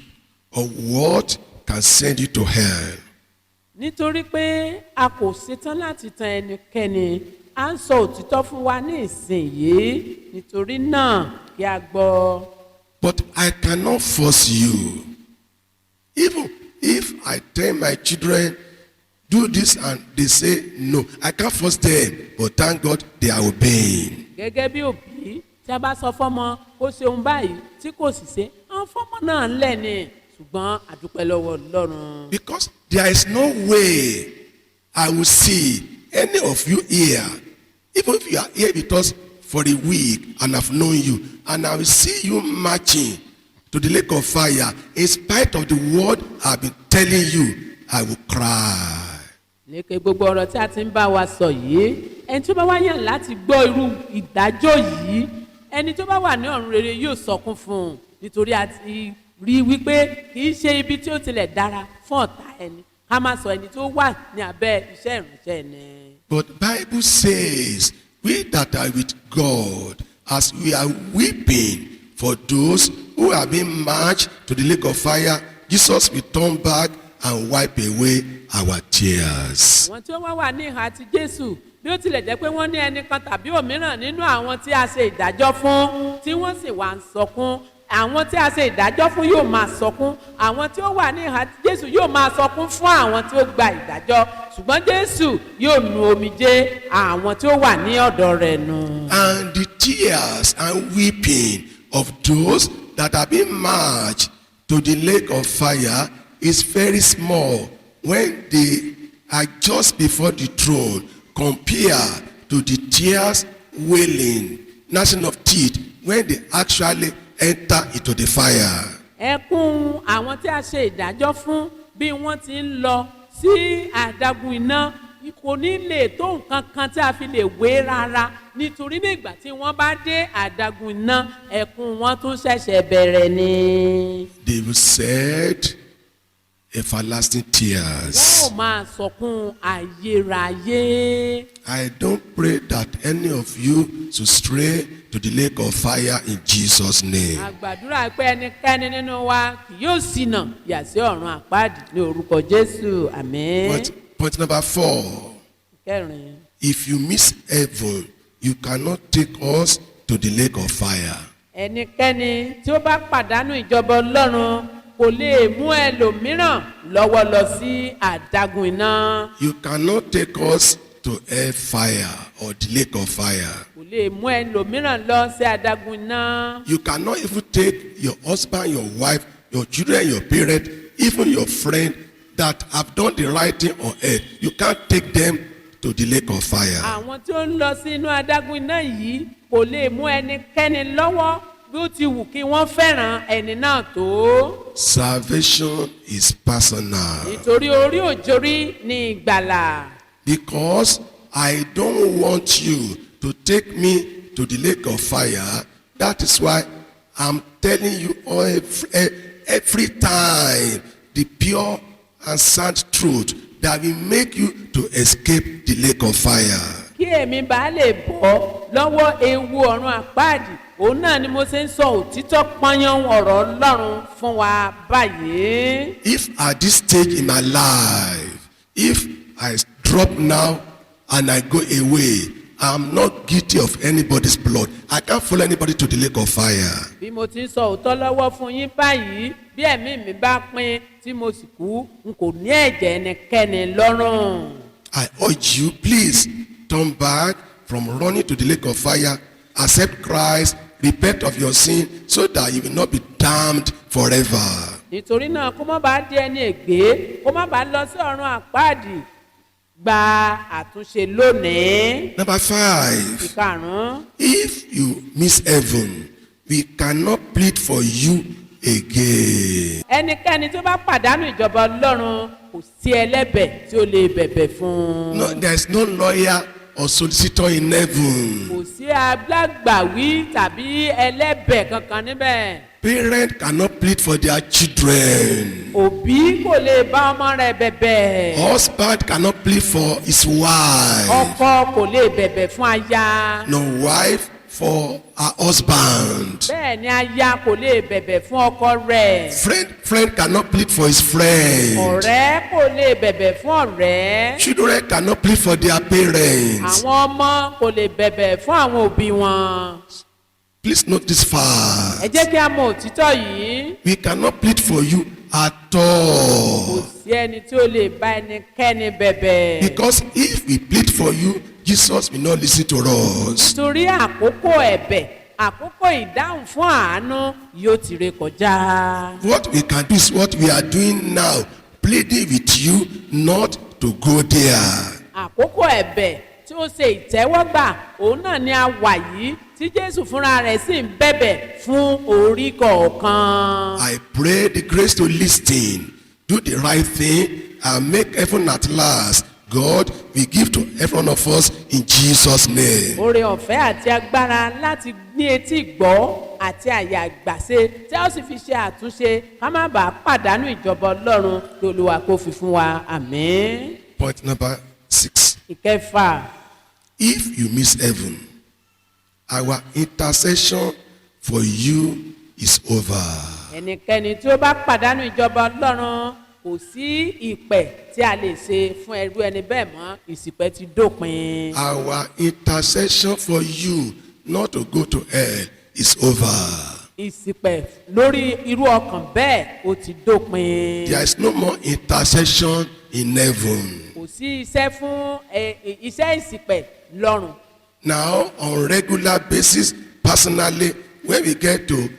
of what can send you to hell. Nítorí pé a kò ṣetán láti tan ẹnikẹ́ni, à ń sọ òtítọ́ fún wa ní ìsinyìí, nítorí náà kí a gbọ́. But I cannot force you. Even if I tell my children, do this and they say no, I can't force them, but thank God they are obeying. Gẹ́gẹ́ bí òbí tí a bá sọ fọ́mọ kó ṣe ohun báyìí tí kò sì ṣe àwọn fọ́mọ náà lẹ̀ ni ṣùgbọ́n a dúpẹ́ lọ́wọ́ Ọlọ́run. Because there is no way I will see any of you here, even if you are here with us for a week and I've known you, and I will see you marching to the lake of fire, in spite of the word I've been telling you, I will cry. Lékè gbogbo ọ̀rọ̀ tí a ti ń bá wa sọ yìí, ẹni tó bá wá yàn láti gbọ́ irú ìdájọ́ yìí, ẹni tó bá wà ní ọ̀run rere yóò sọkún fún un nítorí a ti rí wípé kì í ṣe ibi tí ó tilẹ̀ dára fún ọ̀tá ẹni ká má sọ ẹni tó wà ní abẹ́ iṣẹ́ ìránṣẹ́ ẹni. But Bible says, we that are with God, as we are weeping for those who have been marched to the lake of fire, Jesus will turn back and wipe away our tears. àwọn tí ó wá wà ní ìhà ti Jésù bí ó tilẹ̀ jẹ́ pé wọ́n ní ẹnìkan tàbí òmíràn nínú àwọn tí a ṣe ìdájọ́ fún tí wọ́n sì wá ń sọkún àwọn tí a ṣe ìdájọ́ fún yóò máa sọkún àwọn tí ó wà ní ìhà ti Jésù yóò máa sọkún fún àwọn tí ó gba ìdájọ́ ṣùgbọ́n Jésù yóò nu omijé àwọn tí ó wà ní ọ̀dọ̀ rẹ̀ nù. And the tears and weeping of those that have been marched to the lake of fire is very small when they are just before the throne compared to the tears, wailing, gnashing of teeth when they actually enter into the fire. ẹkún àwọn tí a ṣe ìdájọ́ fún bí wọ́n ti ń lọ sí àdágún iná kò ní lè tó nǹkan kan tí a fi lè wé rárá nítorí nígbà tí wọ́n bá dé àdágún iná ẹkún wọn tún ṣẹ̀ṣẹ̀ bẹ̀rẹ̀ ni. David said, everlasting wọ́n tears. ò máa sọkún ayérayé. I don't pray that any of you should stray to the lake of fire in Jesus' name. àgbàdúrà pé ẹnikẹ́ni nínú wa kì yóò ṣìnà yà sí ọ̀run àpáàdì ní orúkọ Jésù àmín. Point number 4. kẹrin. If you miss heaven, you cannot take us to the lake of fire. ẹnikẹ́ni tí ó bá pàdánù ìjọba Ọlọ́run kò lè mú ẹlòmíràn lọ́wọ́ lọ sí àdágún iná. You cannot take us to air fire or the lake of fire. kò lè mú ẹlòmíràn lọ sí àdágún iná. You cannot even take your husband, your wife, your children, your parents, even your friend that have done the right thing on earth. You can't take them to the lake of fire. àwọn tí ó ń lọ sí inú adágún iná yìí kò lè mú ẹnikẹ́ni lọ́wọ́ bí ó ti wù kí wọ́n fẹ́ràn ẹni náà tó. Salvation is personal. nítorí orí òjòrí ni ìgbàlà. Because I don't want you to take me to the lake of fire. That is why I'm telling you every time the pure and sound truth that will make you to escape the lake of fire. kí èmi bá lè bọ́ lọ́wọ́ ewu ọ̀run àpáàdì òun náà ni mo ṣe ń sọ òtítọ́ pọ́nyán ọ̀rọ̀ Ọlọ́run fún wa báyìí. If at this stage in my life, if I drop now and I go away, I'm not guilty of anybody's blood. I can't follow anybody to the lake of fire. bí mo ti ń sọ òótọ́ lọ́wọ́ fún yín báyìí bí ẹ̀mí mi bá pín tí mo sì kú n kò ní ẹ̀jẹ̀ ẹnikẹ́ni lọ́rùn. I urge you, please turn back from running to the lake of fire, accept Christ, repent of your sin, so that you will not be damned forever. nítorí náà kó má bàa di ẹni ègbé kó má bàa lọ sí ọ̀run àpáàdì gba àtúnṣe lónìí. Number 5, ìkarùn-ún. if you miss heaven, we cannot plead for you again. ẹnikẹ́ni tó bá pàdánù ìjọba Ọlọ́run kò sí ẹlẹ́bẹ̀ tí ó lè bẹ̀bẹ̀ fún un. No, there is no lawyer or solicitor in heaven. kò sí alágbàwí tàbí ẹlẹ́bẹ̀ kankan níbẹ̀. Parents cannot plead for their children. òbí kò lè bá ọmọ rẹ̀ bẹ̀bẹ̀. Husband cannot plead for his wife. ọkọ kò lè bẹ̀bẹ̀ fún aya. No wife for her husband. bẹ́ẹ̀ ni aya kò lè bẹ̀bẹ̀ fún ọkọ rẹ̀. Friend cannot plead for his friend. ọ̀rẹ́ kò lè bẹ̀bẹ̀ fún ọ̀rẹ́. Children cannot plead for their parents. àwọn ọmọ kò lè bẹ̀bẹ̀ fún àwọn òbí wọn. Please note this far. ẹ jẹ́ kí a mọ òtítọ́ yìí. We cannot plead for you at kò all. sí ẹni tí ó lè bá ẹnikẹ́ni bẹ̀bẹ̀. Because if we plead for you, Jesus will not listen to us. torí àkókò ẹ̀bẹ̀ àkókò ìdáhùn fún àánú yóò ti ré kọjá. What we can do is what we are doing now, pleading with you not to go there. àkókò ẹ̀bẹ̀ tí ó ṣe ìtẹ́wọ́gbà òun náà ni a wà yìí tí Jésù fúnra rẹ̀ sì ń bẹ̀bẹ̀ fún orí kọ̀ọ̀kan. I pray the grace to listen, do the right thing, and make heaven at last. God will give to every one of us in Jesus' name. oore ọ̀fẹ́ àti agbára láti ní etí gbọ́ àti àyà àgbàṣe tí a ó sì fi ṣe àtúnṣe ká má bàa pàdánù ìjọba ọlọ́run kí olúwa kó fi fún wa àmín. Point number 6. ìkẹfà. If you miss heaven, our intercession for you is over. ẹnikẹ́ni tí ó bá pàdánù ìjọba ọlọ́run kò sí ìpẹ̀ tí a lè ṣe fún ẹrú ẹni bẹ́ẹ̀ mọ́, ìsìpẹ̀ ti dópin. Our intercession for you not to go to hell is over. ìsìpẹ̀ lórí irú ọkàn bẹ́ẹ̀ ó ti dópin. There is no more intercession in heaven. kò sí iṣẹ́ fún iṣẹ́ ìsìpẹ̀ lọ́run. Now, on regular basis, personally, when we get to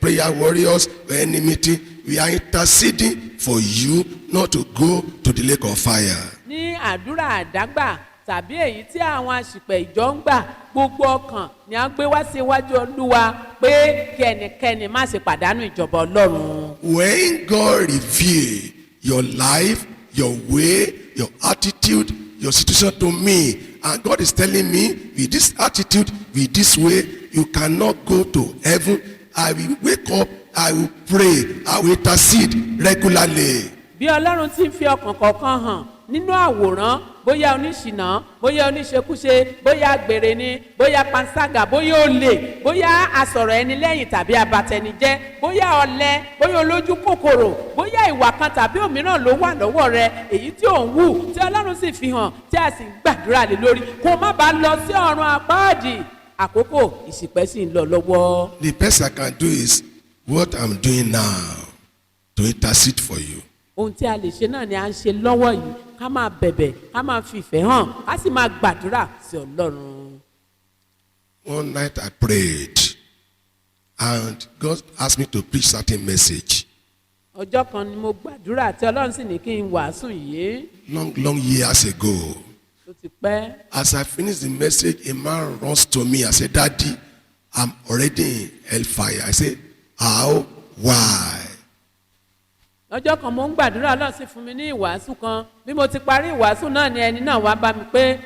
prayer warriors or any meeting, we are interceding for you not to go to the lake of fire. ní àdúrà àdágbà tàbí èyí tí àwọn àṣìpẹ̀ ìjọ ń gbà, gbogbo ọkàn ni a gbé wá sí iwájú olúwa pé kí ẹnikẹ́ni má ṣe pàdánù ìjọba ọlọ́run. When God reveal your life, your way, your attitude, your situation to me, and God is telling me, with this attitude, with this way, you cannot go to heaven, I will wake up, I will pray, I will intercede regularly. bí ọlọ́run ti ń fi ọkàn kọ̀ọ̀kan hàn nínú àwòrán, bóyá oníṣìnà, bóyá oníṣekúṣe, bóyá àgbèrè ni, bóyá panṣágà, bóyá olè, bóyá asọ̀rọ̀ ẹni lẹ́yìn tàbí abatẹnijẹ́, bóyá ọ̀lẹ, bóyá olójú kòkòrò, bóyá ìwà kan tàbí òmíràn ló wà lọ́wọ́ rẹ èyí tí ò ń wù tí ọlọ́run sì fi hàn tí a sì ń gbàdúrà lé lórí kó má bàa lọ sí ọ̀run àpáàdì. àkókò ìsìpẹ̀ sì ń lọ lọ́wọ́. The best I can do is what I'm doing now, to intercede for you. ohun tí a lè ṣe náà ni à ń ṣe lọ́wọ́ yìí, ká máa bẹ̀bẹ̀, ká máa fi ìfẹ́ hàn, ká sì máa gbàdúrà sí ọlọ́run. One night I prayed and God asked me to preach certain message. ọjọ́ kan ni mo gbàdúrà tí ọlọ́run sì ní kí n wàásù yìí. Long years ago. ó ti pẹ́. As I finished the message, a man runs to me and said, Daddy, I'm already in hellfire. I said, how? Why? ọjọ́ kan mo ń gbàdúrà ọlọ́run sì fún mi ní ìwàásù kan, bí mo ti parí ìwàásù náà ni ẹni náà wá bá mi pé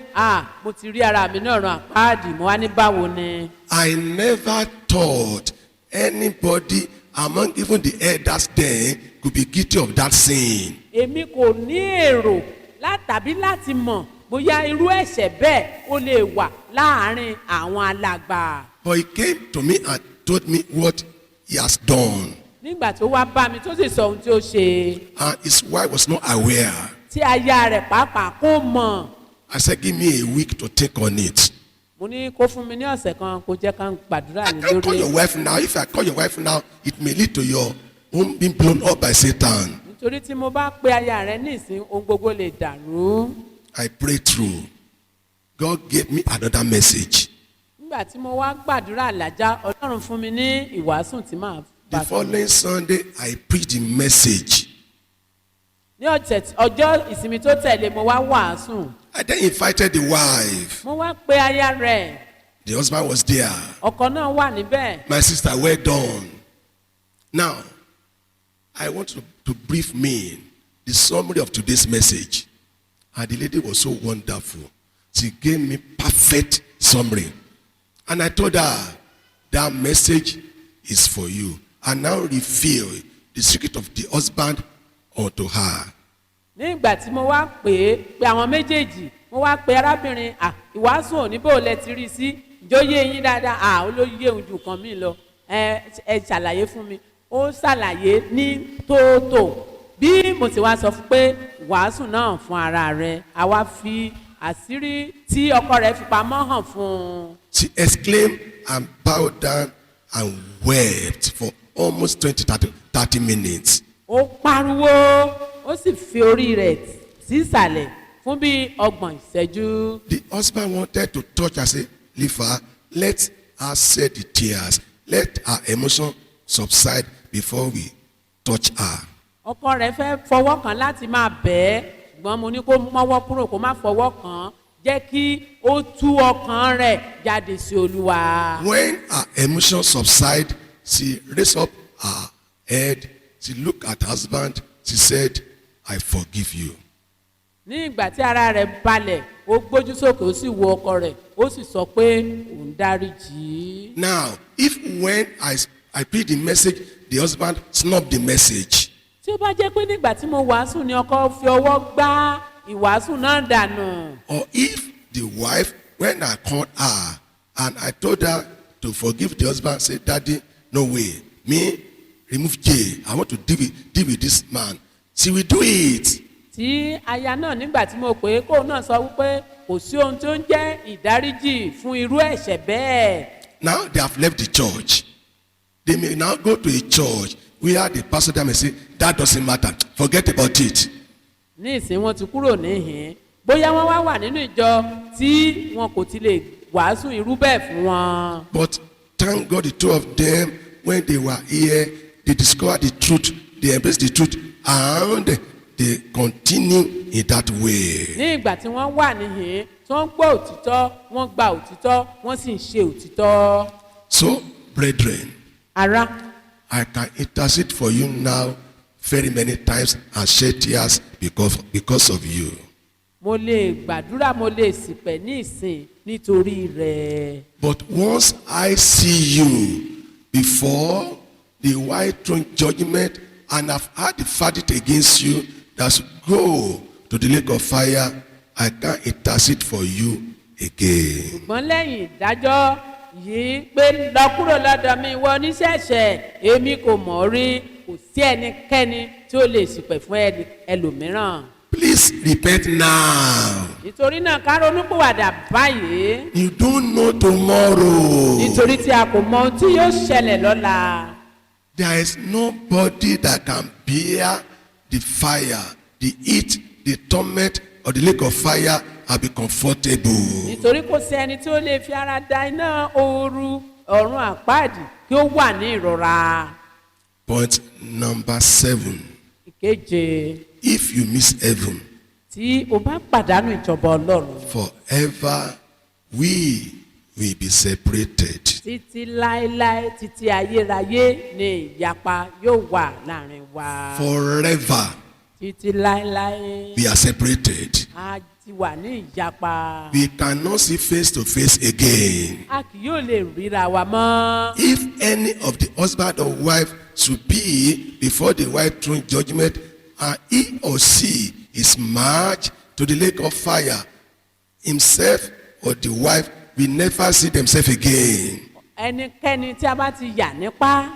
mo ti rí ara mi ní ọ̀run àpáàdì. mo wá ní báwo ni. I never thought anybody among even the elders then could be guilty of that sin. èmi kò ní èrò tàbí láti mọ̀ bóyá irú ẹ̀ṣẹ̀ bẹ́ẹ̀ ó lè wà láàárín àwọn alàgbà. But he came to me and told me what he has done. nígbà tó wá bá mi tó sì sọ ohun tí ó ṣe. And his wife was not aware. tí aya rẹ̀ pàápàá kò mọ̀. I said, give me a week to think on it. mo ní kó fún mi ní ọ̀sẹ̀ kan kó jẹ́ ká gbàdúrà ní I can't call lórí. your wife now. If I call your wife now, it may lead to your home being blown up by Satan. nítorí tí mo bá pe aya rẹ̀ nísìn ohun gbogbo lè dàrú. I prayed through. God gave me another message. nígbà tí mo wá gbàdúrà làjá ọlọ́run fún mi ní ìwàásù tí màá The bá sọ. following Sunday, I preached the message. ní ọjọ́ ìsinmi tó tẹ̀lé mo wá wàásù. I then invited the wife. mo wá pe aya rẹ̀. The husband was there. ọkọ náà wà níbẹ̀. My sister, well done. Now, I want to brief me the summary of today's message. And the lady was so wonderful. She gave me perfect summary. And I told her, that message is for you. And now reveal the secret of the husband unto her. nígbà tí mo wá pè àwọn méjèèjì mo wá pe arábìnrin ìwàásù òní bò lẹ ti rí sí ìjọ yé yín dáadáa olóyè ohun jù kan mí lọ ẹ ṣàlàyé fún mi. ó ṣàlàyé ní tòótọ́ bí mo ti wá sọ fún pé wàásù náà fún ara rẹ̀ àwa fi àṣírí tí ọkọ rẹ̀ fi pamọ́ hàn fún un. She exclaimed and bowed down and wept for almost 30 minutes. ó pariwo ó sì fi orí rẹ̀ sísàlẹ̀ fún bí 30 ìṣẹ́jú. The husband wanted to touch her, say, leave her, let her shed the tears, let her emotion subside before we touch her. ọkọ rẹ̀ fẹ́ fọwọ́ kàn láti máa bẹ̀ ẹ́ ṣùgbọ́n mo ní kó mọ́wọ́ kúrò kó má fọwọ́ kàn jẹ́ kí ó tú ọkàn rẹ̀ jáde sí olúwa. When her emotion subside, she raised up her head, she looked at her husband, she said, I forgive you. ní ìgbà tí ara rẹ̀ balẹ̀ ó gbójú sókè ó sì wo ọkọ rẹ̀ ó sì sọ pé òun dáríjì í. Now, if when I preach the message, the husband snub the message, tí ó bá jẹ́ pé nígbà tí mo wàásù ni ọkọ fi ọwọ́ gbá ìwàásù náà dànù. or if the wife, when I called her and I told her to forgive the husband, say, Daddy, no way, me, remove J, I want to deal with this man. She will do it. tí aya náà nígbà tí mo pè é kóun náà sọ wípé kò sí ohun tó ń jẹ́ ìdáríjì fún irú ẹ̀ṣẹ̀ bẹ́ẹ̀. Now they have left the church. They may now go to a church where the pastor there may say, that doesn't matter, forget about it. ní ìsìn wọn ti kúrò níhìn bóyá wọn wá wà nínú ìjọ tí wọn kò ti lè wàásù irú bẹ́ẹ̀ fún wọn. But thank God the two of them, when they were here, they discovered the truth, they embraced the truth, and they continue in that way. ní ìgbà tí wọ́n wà níhìn tí wọ́n gbọ́ òtítọ́ wọ́n gba òtítọ́ wọ́n sì ń ṣe òtítọ́. So, brethren, ará I can intercede for you now very many times and shed tears because of you. mo lè gbàdúrà mo lè ṣìpẹ̀ ní ìsìn nítorí rẹ̀. But once I see you before the white throne judgment and have had the verdict against you that go to the lake of fire, I can't intercede for you again. ṣùgbọ́n lẹ́yìn ìdájọ́ yìí pé lọ kúrò lọ́dọ̀ mi ìwọ oníṣẹ̀ṣẹ̀ èmi kò mọ̀ rí kò sí ẹnikẹ́ni tí ó lè ṣìpẹ̀ fún ẹlòmíràn. Please repent now. nítorí náà ká ronúpìwàdà báyìí. You don't know tomorrow. nítorí tí a kò mọ ohun tí yóò ṣẹlẹ̀ lọ́la. There is nobody that can bear the fire, the heat, the torment of the lake of fire and be comfortable. nítorí kò sí ẹni tí ó lè fi ara da iná ooru ọ̀run àpáàdì kí ó wà ní ìrora. Point number 7. ìkeje. If you miss heaven, tí o bá pàdánù ìjọba ọlọ́run. forever we will be separated. títí láéláé títí ayérayé ni ìyapa yóò wà láàrin wa. Forever títí láéláé. we are separated. a ti wà ní ìyapa. We cannot see face to face again. a kì yóò lè ríra wa mọ́. If any of the husband or wife should be before the white throne judgment, and he or she is marched to the lake of fire, himself or the wife will never see themselves again. ẹnikẹ́ni tí a bá ti yà nípa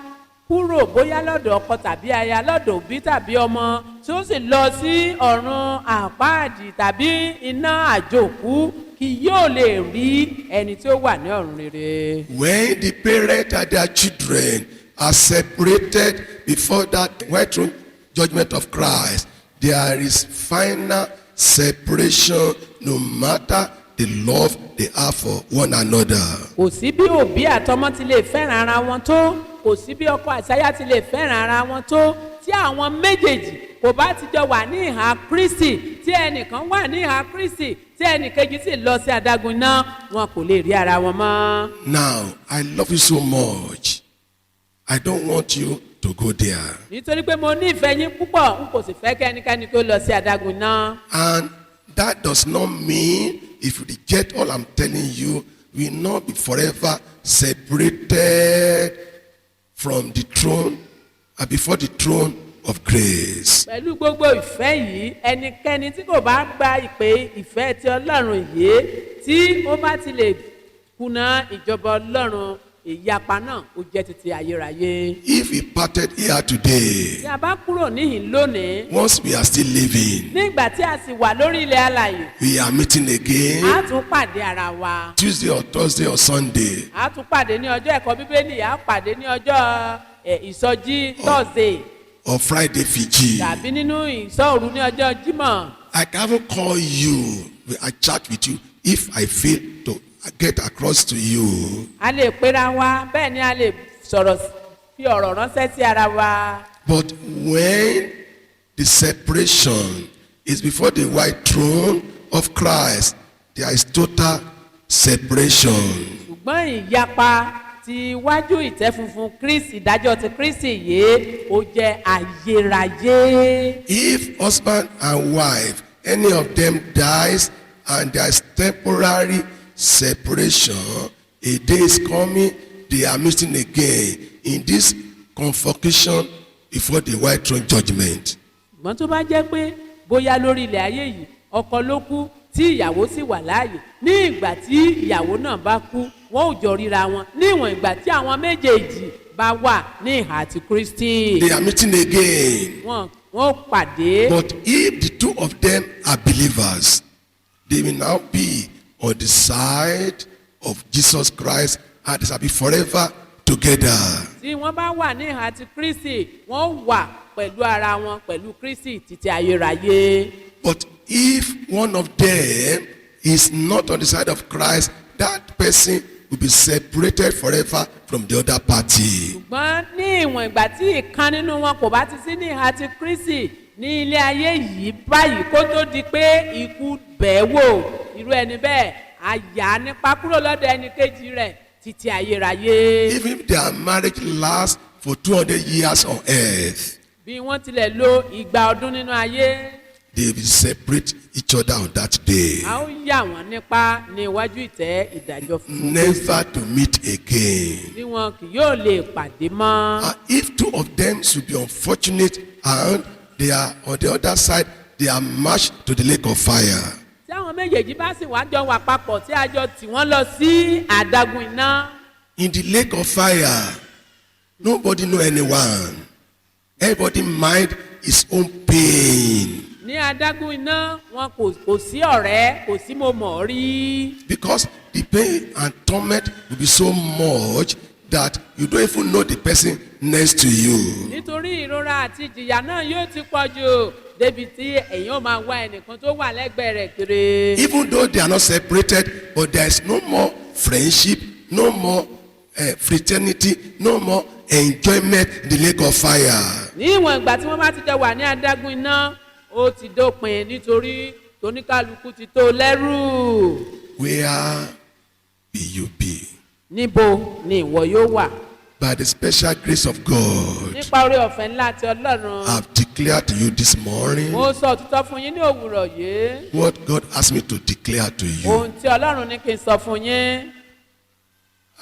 kúrò bóyá lọ́dọ̀ ọkọ tàbí aya lọ́dọ̀ òbí tàbí ọmọ tí ó sì lọ sí ọ̀run àpáàdì tàbí iná àjòkú kì yóò lè rí ẹni tí ó wà ní ọ̀run rere. When the parents and their children are separated before that white throne judgment of Christ, there is final separation no matter the love they have for one another. kò sí bí òbí àtọmọ ti lè fẹ́ràn ara wọn tó kò sí bí ọkọ àtaya ti lè fẹ́ràn ara wọn tó tí àwọn méjèèjì kò bá ti jọ wà ní ìhà Kristi tí ẹnìkan wà ní ìhà Kristi tí ẹnìkejì sì lọ sí adágún iná wọn kò lè rí ara wọn mọ́. Now, I love you so much. I don't want you to go there. nítorí pé mo ní ìfẹ́ yín púpọ̀ n kò sì fẹ́ kí ẹnikẹ́ni tó lọ sí adágún iná. And that does not mean if you reject all I'm telling you, we will not be forever separated from the throne and before the throne of grace. pẹ̀lú gbogbo ìfẹ́ yìí ẹnikẹ́ni tí kò bá gba ìpè ìfẹ́ ti Ọlọ́run yìí tí ó bá ti lè kùnà ìjọba Ọlọ́run ìyapa náà ó jẹ́ títí ayérayé. If we parted here today, tí a bá kúrò níhìn lónìí. once we are still living, nígbà tí a sì wà lórí ilẹ̀ alààyè. we are meeting again a tún pàdé ara wa. Tuesday or Thursday or Sunday. a tún pàdé ní ọjọ́ ẹ̀kọ́ bíbélì a pàdé ní ọjọ́ ìsọjí Thursday. Or Friday Fiji. tàbí nínú ìsọ̀rù ní ọjọ́ Jímọ̀. I can even call you. I chat with you if I fail to get across to you. a lè pera wa bẹ́ẹ̀ ni a lè sọ̀rọ̀ fi ọ̀rọ̀ ránṣẹ́ sí ara wa. But when the separation is before the white throne of Christ, there is total separation. ṣùgbọ́n ìyapa ti iwájú ìtẹ́ funfun Kristi ìdájọ́ ti Kristi yìí ó jẹ́ ayérayé. If husband and wife, any of them dies and there is temporary separation. A day is coming, they are meeting again in this convocation before the white throne judgment. ṣùgbọ́n tó bá jẹ́ pé bóyá lórí ilẹ̀ ayé yìí ọkọ ló kú tí ìyàwó sì wà láàyè ní ìgbà tí ìyàwó náà bá kú wọn ò jọ ríra wọn níwọ̀n ìgbà tí àwọn méjèèjì bá wà ní ìhà ti Kristi. They are meeting again. wọn ò pàdé. But if the two of them are believers, they will now be on the side of Jesus Christ and they shall be forever together. tí wọ́n bá wà ní ìhà ti Kristi wọ́n wà pẹ̀lú ara wọn pẹ̀lú Kristi títí ayérayé. But if one of them is not on the side of Christ, that person will be separated forever from the other party. ṣùgbọ́n ní ìwọ̀n ìgbà tí ìkan nínú wọn kò bá ti sí ní ìhà ti Kristi ní ilé ayé yìí báyìí kó tó di pé ikú bẹ̀ẹ́ wò irú ẹni bẹ́ẹ̀ á yà nípa kúrò lọ́dọ̀ ẹni kejì rẹ̀ títí ayérayé. Even if their marriage lasts for 200 years on earth, bí wọ́n tilẹ̀ lo 100 ọdún nínú ayé. they will separate each other on that day. a ó yà wọ́n nípa ní iwájú ìtẹ́ ìdájọ́ fún Never to meet again. bí wọn kì yóò lè pàdé mọ́. And if two of them should be unfortunate and they are on the other side, they are marched to the lake of fire. tí àwọn méjèèjì bá sì wá jọ wà papọ̀ tí a jọ tì wọ́n lọ sí àdágún iná. In the lake of fire, nobody know anyone. Everybody mind his own pain. ní adágún iná wọn kò sí ọ̀rẹ́ kò sí mo mọ̀ rí. Because the pain and torment will be so much that you don't even know the person next to you. nítorí ìrora àti ìjìyà náà yóò ti pọ̀ jù débi tí èyàn ó máa wá ẹnìkan tó wà lẹ́gbẹ̀ẹ́ rẹ̀ kiri. Even though they are not separated, but there is no more friendship, no more fraternity, no more enjoyment in the lake of fire. ní ìwọ̀n ìgbà tí wọ́n bá ti jọ wà ní adágún iná ó ti dópin nítorí tóníkàlùkù ti tó lẹ́rù. Where will you be? níbo ni ìwọ yóò wà. By the special grace of God, nípa oore ọ̀fẹ́ ńlá ti Ọlọ́run. I have declared to you this morning mo sọ òtítọ́ fún yín ní òwúrọ̀ yìí. what God asked me to declare to you. ohun tí Ọlọ́run ní kí n sọ fún yín.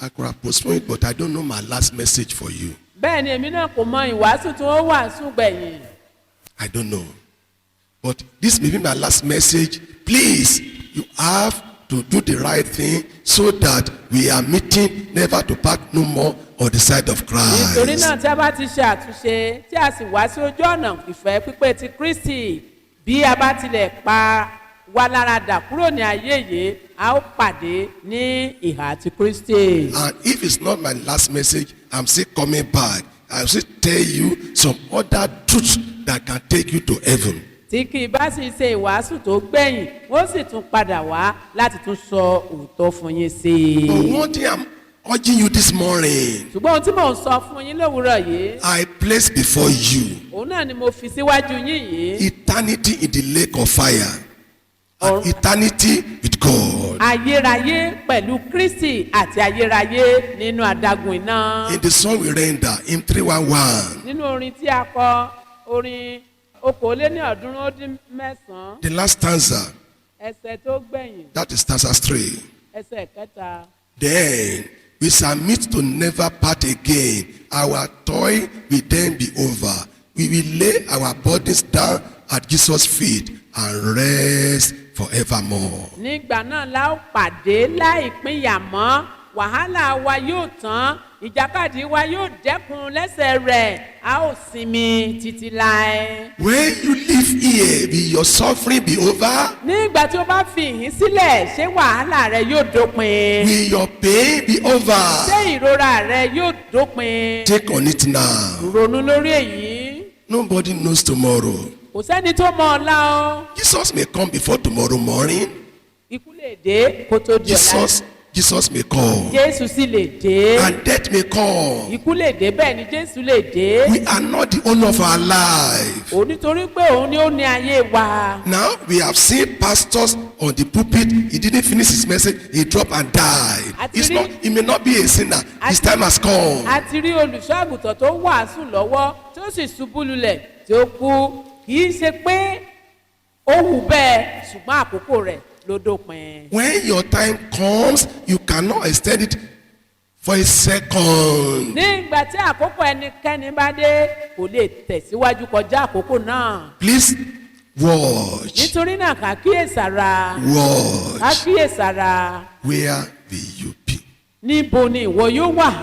I could have postponed it, but I don't know my last message for you. bẹ́ẹ̀ ni èmi náà kò mọ ìwàásù tí wọ́n wàásù gbẹ̀yìn. I don't know. But this may be my last message. Please, you have to do the right thing so that we are meeting never to part no more on the side of nítorí Christ. náà tí a bá ti ṣe àtúnṣe tí a sì wá sí ojú ọ̀nà ìfẹ́ pípé ti Kristi bí a bá tilẹ̀ pa wá lára dà kúrò ní ayé yìí a ó pàdé ní ìhà ti Kristi. And if it's not my last message, I'm still coming back. I'll still tell you some other truths that can take you to heaven. tí kì í bá sì ṣe ìwàásù tó gbẹ̀yìn wọ́n sì tún padà wá láti tún sọ òótọ́ fún yín sí i. But one thing I'm urging you this morning, ṣùgbọ́n ohun tí mò ń sọ fún yín lówùúrọ̀ yìí I place before you òun náà ni mo fi síwájú yín yìí. eternity in the lake of fire and eternity with God. ayérayé pẹ̀lú Kristi àti ayérayé nínú adágún iná. In the song we render, in 311, nínú orin tí a kọ orin okòóléníọ̀ọ́dúnrún-ó-dín-mẹ́sàn-án the last stanza, ẹsẹ̀ tó gbẹ̀yìn that is stanza 3. ẹsẹ̀ kẹta. Then we submit to never part again. Our toil will then be over. We will lay our bodies down at Jesus' feet and rest forevermore. nígbà náà la ó pàdé láì pínyà mọ́ wàhálà wa yóò tán ìjàkadì wa yóò dẹ́kun lẹ́sẹ̀ rẹ̀ a ó sinmi títí láé. When you live here, will your suffering be over? nígbà tí o bá fi ìhín sílẹ̀ ṣé wàhálà rẹ yóò dópin. Will your pain be over? ṣé ìrora rẹ yóò dópin. Take on it now. ronú lórí èyí. Nobody knows tomorrow. kò sẹ́ni tó mọ ọ̀la o. Jesus may come before tomorrow morning. ikú lè dé kó tó di ọ̀la. Jesus may come. jésù sì lè dé. And death may come. ikú lè dé bẹ́ẹ̀ ni jésù lè dé. We are not the owner of our life. òun nítorí pé òun ni ó ní ayé wa. Now we have seen pastors on the pulpit. He didn't finish his message. He dropped and died. He may not be a sinner. His time has come. a ti rí olùṣọ́ àgùntàn tó wàásù lọ́wọ́ tó sì ṣubú lulẹ̀ tí ó kú kì í ṣe pé ó hù bẹ́ẹ̀ ṣùgbọ́n àkókò rẹ̀ ló dópin. When your time comes, you cannot extend it for a second. ní ìgbà tí àkókò ẹnikẹ́ni bá dé kò lè tẹ̀síwájú kọjá àkókò náà. Please watch. nítorí náà ká kíyèsára. ká Watch. kíyèsára. Where will you be? níbo ni ìwọ yóò wà?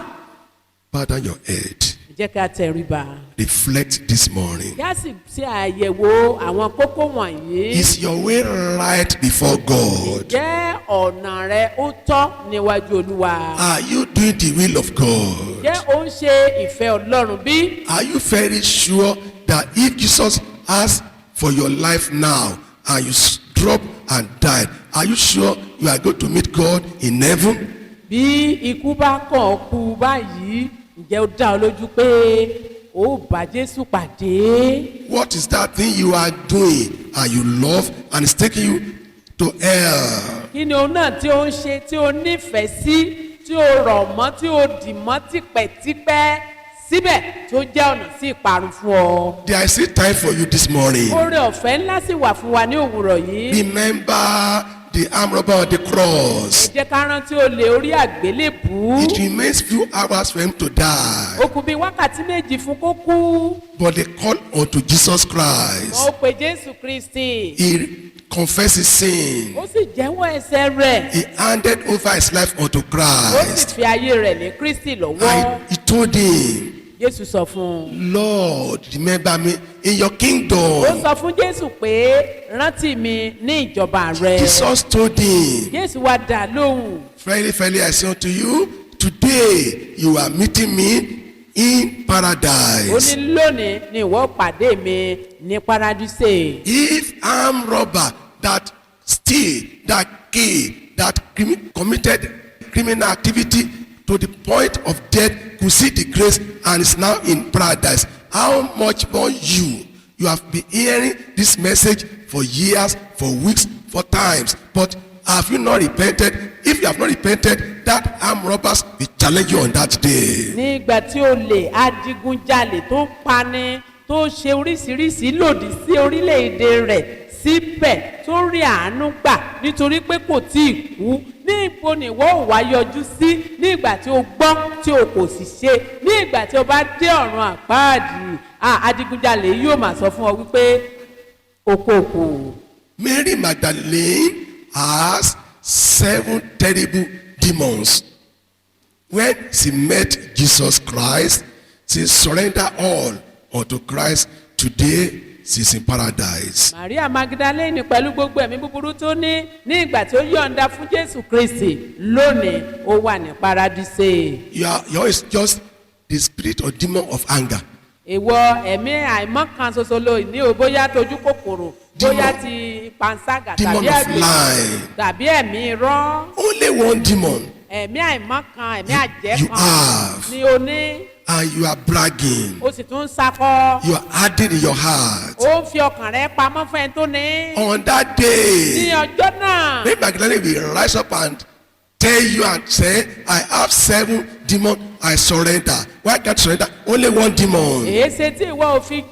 Bow down your head. jẹ́ ká tẹríba. Reflect this morning. kí a sì ṣe àyẹ̀wò àwọn kókó wọ̀nyí. Is your way right before God? jẹ́ ọ̀nà rẹ ó tọ́ níwájú olúwa. Are you doing the will of God? jẹ́ ó ń ṣe ìfẹ́ ọlọ́run bí? Are you very sure that if Jesus asked for your life now and you drop and died, are you sure you are going to meet God in heaven? bí ikú bá kàn ọ́ kú báyìí ǹjẹ́ ó dá ọ lójú pé ó bá Jésù pàdé? What is that thing you are doing and you love and it's taking you to hell? kí ni òun náà tí ó ń ṣe tí ó nífẹ̀ẹ́ sí tí ó rọ̀ mọ́ tí ó dì mọ́ tipẹ́tipẹ́ síbẹ̀ tó jẹ́ ọ̀nà sí ìparun fún ọ? There is still time for you this morning. oore ọ̀fẹ́ ńlá sì wà fún wa ní òwúrọ̀ yìí. Remember the arm robber on the ẹ cross. jẹ́ ká rántí olè orí àgbélébùú. It remains few hours for him to die. ó kù bí wákàtí méjì fún kó kú. But they called unto Jesus wọ́n Christ. ó pe Jésù Kristi. He confessed his sin. ó sì jẹ́wọ́ ẹ̀ṣẹ̀ rẹ̀. He handed over his life unto ó sì Christ. fi ayé rẹ̀ lé Kristi lọ́wọ́. And he told him, Jésù sọ fún un. Lord, remember me in your ó kingdom. sọ fún Jésù pé rántí mi ní ìjọba rẹ. Jesus told him, Jésù wá dá lóhùn. Verily, verily, I say unto you, today you are meeting me in ó ní paradise. lónìí ni ìwọ pàdé mi ní paradíṣe. If armed robber that steal, that kill, that committed criminal activity to the point of death could see the grace and is now in paradise, how much more you have been hearing this message for years, for weeks, for times, but have you not repented? If you have not repented, that armed robbers will challenge you on that day. ní ìgbà tí olè adigunjalè tó ń pani tó ṣe oríṣiríṣi lòdì sí orílẹ̀-èdè rẹ̀ síbẹ̀ tó rí àánú gbà nítorí pé kò tí ì kú ní ipò nìwọ ò wá yọjú sí ní ìgbà tí o gbọ́ tí o kò sì ṣe ní ìgbà tí o bá dé ọ̀run àpáàdì adigunjalè yóò máa sọ fún ọ wípé òkòkò. Mary Magdalene has 7 terrible demons. When she met Jesus Christ, she surrendered all unto Christ. Today, she's in paradise. Maria Magdalene pẹ̀lú gbogbo ẹ̀mí búburú tó ní ìgbà tí ó yọ̀ǹda fún Jésù Kristi lónìí ó wà ní paradíṣe. Yours is just the spirit or demon of anger. ìwọ ẹ̀mí àìmọ́kan ṣoṣo ló ní o bóyá tójú kòkòrò bóyá ti panṣágà Demon tàbí of ẹ̀mí lying. tàbí ẹ̀mí irọ́. Only one demon. ẹ̀mí àìmọ́kan ẹ̀mí àjẹ́ You kan have. ni o ní. And you are bragging. o sì tún ń sakọ. You are adding in your heart. ó ń fi ọkàn rẹ pamọ́ fún ẹni tó ní. On that ní day, ọjọ́ náà. Mary Magdalene will rise up and tell you and say, I have 7 demons, I surrender. Why can't surrender? Only one demon. èéṣe tí ìwọ ò fi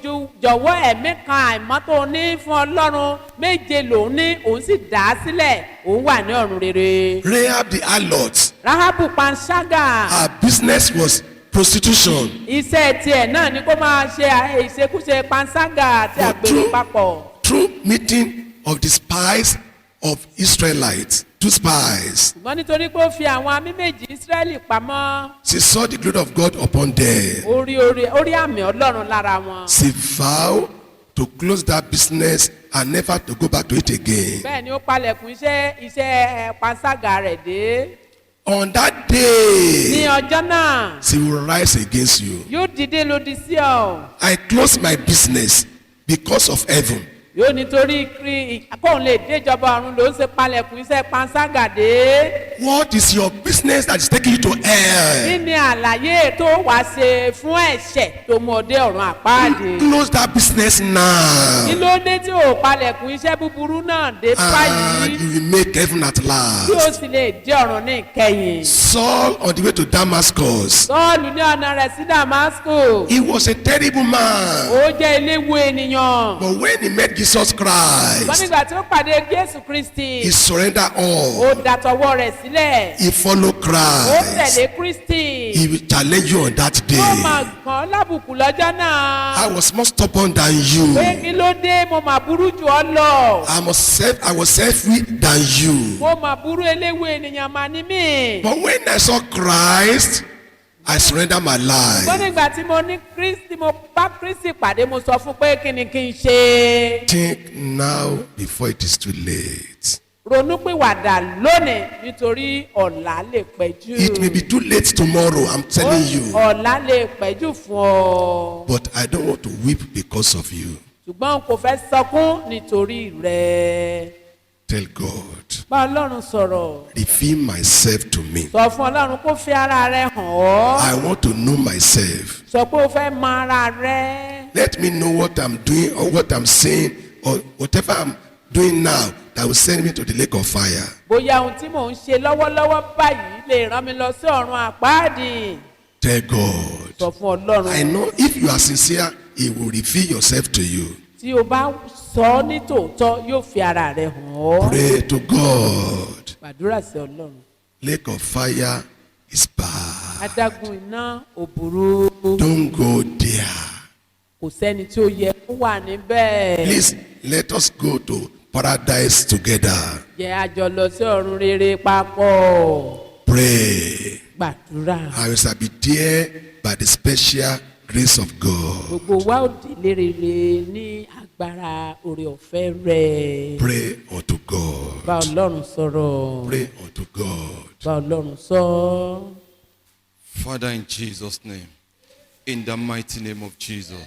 jọ̀wọ́ ẹ̀mí kan àìmọ́ tó ní fún Ọlọ́run méje lòun ní òun sì dá a sílẹ̀ òun wà ní ọ̀run rere. Rahab the harlot, Ráhábù panṣágà. her business was prostitution. iṣẹ́ tiẹ̀ náà ni kó máa ṣe ìṣekúṣe panṣágà àti àgbèrè papọ̀. Through meeting of the spies of Israelites, 2 spies, ṣùgbọ́n nítorí pé ó fi àwọn amí méjì Ísírẹ́lì pamọ́. she saw the glory of God upon them. orí àmì Ọlọ́run lára wọn. She vowed to close that business and never to go back to it again. bẹ́ẹ̀ ni ó palẹ̀kùn iṣẹ́ panṣágà rẹ̀ dé. On that ní day, ọjọ́ náà she will rise against you. yóò dìde lòdì sí ọ. I close my business because of heaven. yóò nítorí kóun lè déjọba ọ̀run ló ń ṣe palẹ̀kùn iṣẹ́ panṣágà dé. What is your business that is taking you to kí hell? ni àlàyé tó wá ṣe fún ẹ̀ṣẹ̀ tó mú ọ dé ọ̀run àpáàdé. Close that business kí now, ló dé tí ò palẹ̀kùn iṣẹ́ búburú náà dé and báyìí you will make heaven at tí ó last. sì lè dé ọ̀run ní ìkẹyìn. Saul on the way to Damascus, Sọ́ọ̀lù ní ọ̀nà rẹ̀ sí Damascus. he was a terrible man. ó jẹ́ eléwu ènìyàn. But when he met Jesus Wọ́n Christ, nígbà tí ó pàdé Jésù Kristi. he surrendered Ó all. dàtọwọ́ rẹ̀ sílẹ̀. He followed Ó Christ. tẹ̀lé Kristi. He will challenge you on that Ó máa day. kàn án lábùkù lọ́jọ́ náà. I was more stubborn than you. Pé kí ló dé mo mà burú jù ọ́ lọ. I was self-willed than you. Mo mà burú eléwu ènìyàn mà ní mí. But when I saw Christ, I surrendered my Wọ́n life. nígbà tí mo ní Kristi mo bá Kristi pàdé mo sọ fún pé kí ni kí n ṣe. Think now before it is too late. Ronúpìwàdà lónìí nítorí ọ̀la lè pẹ́ jù. It may be too late tomorrow, I'm telling you. Ọ̀la lè pẹ́ jù fún ọ. But I don't want to weep because of you. Ṣùgbọ́n kò fẹ́ sọkún nítorí rẹ̀. Tell God, Bá Ọlọ́run sọ̀rọ̀. reveal myself to me. Sọ fún Ọlọ́run kó fi ara rẹ̀ hàn ọ́. I want to know myself. Sọ pé o fẹ́ mọ ara rẹ̀. Let me know what I'm doing or what I'm saying or whatever I'm doing now that will send me to the lake of fire. Bóyá ohun tí mò ń ṣe lọ́wọ́lọ́wọ́ báyìí lè rán mi lọ sí ọ̀run àpáàdì. Tell God. Sọ fún Ọlọ́run. I know if you are sincere, He will reveal yourself to you. Tí o bá sọ ọ́ ní tòótọ́ yóò fi ara rẹ̀ hàn ọ́. Pray to God. Gbàdúrà sí Ọlọ́run. Lake of fire is bad. Adágún iná ò burú. Don't go there. Kò sẹ́ni tí ó yẹ kó wà níbẹ̀. Please let us go to paradise together. Jẹ́ a jọ lọ sí ọ̀run rere papọ̀. Pray. Gbàdúrà. I shall be there by the special grace of God. Gbogbo wa ò délé rere ní agbára oore ọ̀fẹ́ rẹ̀. Pray unto God. Bá Ọlọ́run sọ̀rọ̀. Pray unto God. Bá Ọlọ́run sọ. Father, in Jesus' name, in the mighty name of Jesus.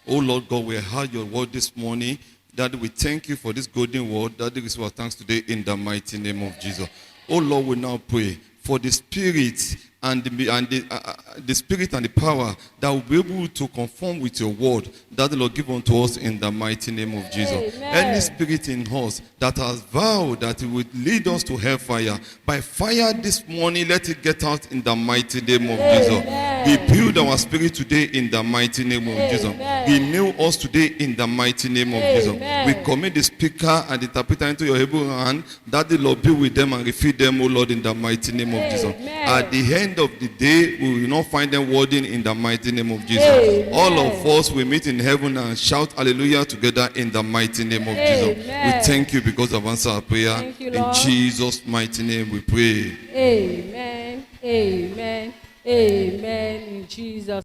Oh Lord God, we heard your word this morning. Daddy, we thank you for this golden word. Daddy, we give our thanks today in the mighty name of Jesus. Oh Lord, we now pray for the spirit and the spirit and the power that will be able to conform with your word that the Lord give unto us in the mighty name of Jesus. Amen. Any spirit in us that has vowed that it would lead us to hellfire, by fire this morning, let it get out in the mighty name of Jesus. Rebuild our spirit today in the mighty name of Jesus. Renew us today in the mighty name of Jesus. We commit the speaker and the interpreter into your able hand, that the Lord be with them and refill them, O Lord, in the mighty name of Jesus. At the end of the day, we will not find them wording in the mighty name of Jesus. All of us will meet in heaven and shout hallelujah together in the mighty name of Jesus. We thank you because of answer our prayer. Thank you, In Lord. Jesus' mighty name we pray. Amen. Amen. Amen. In Jesus'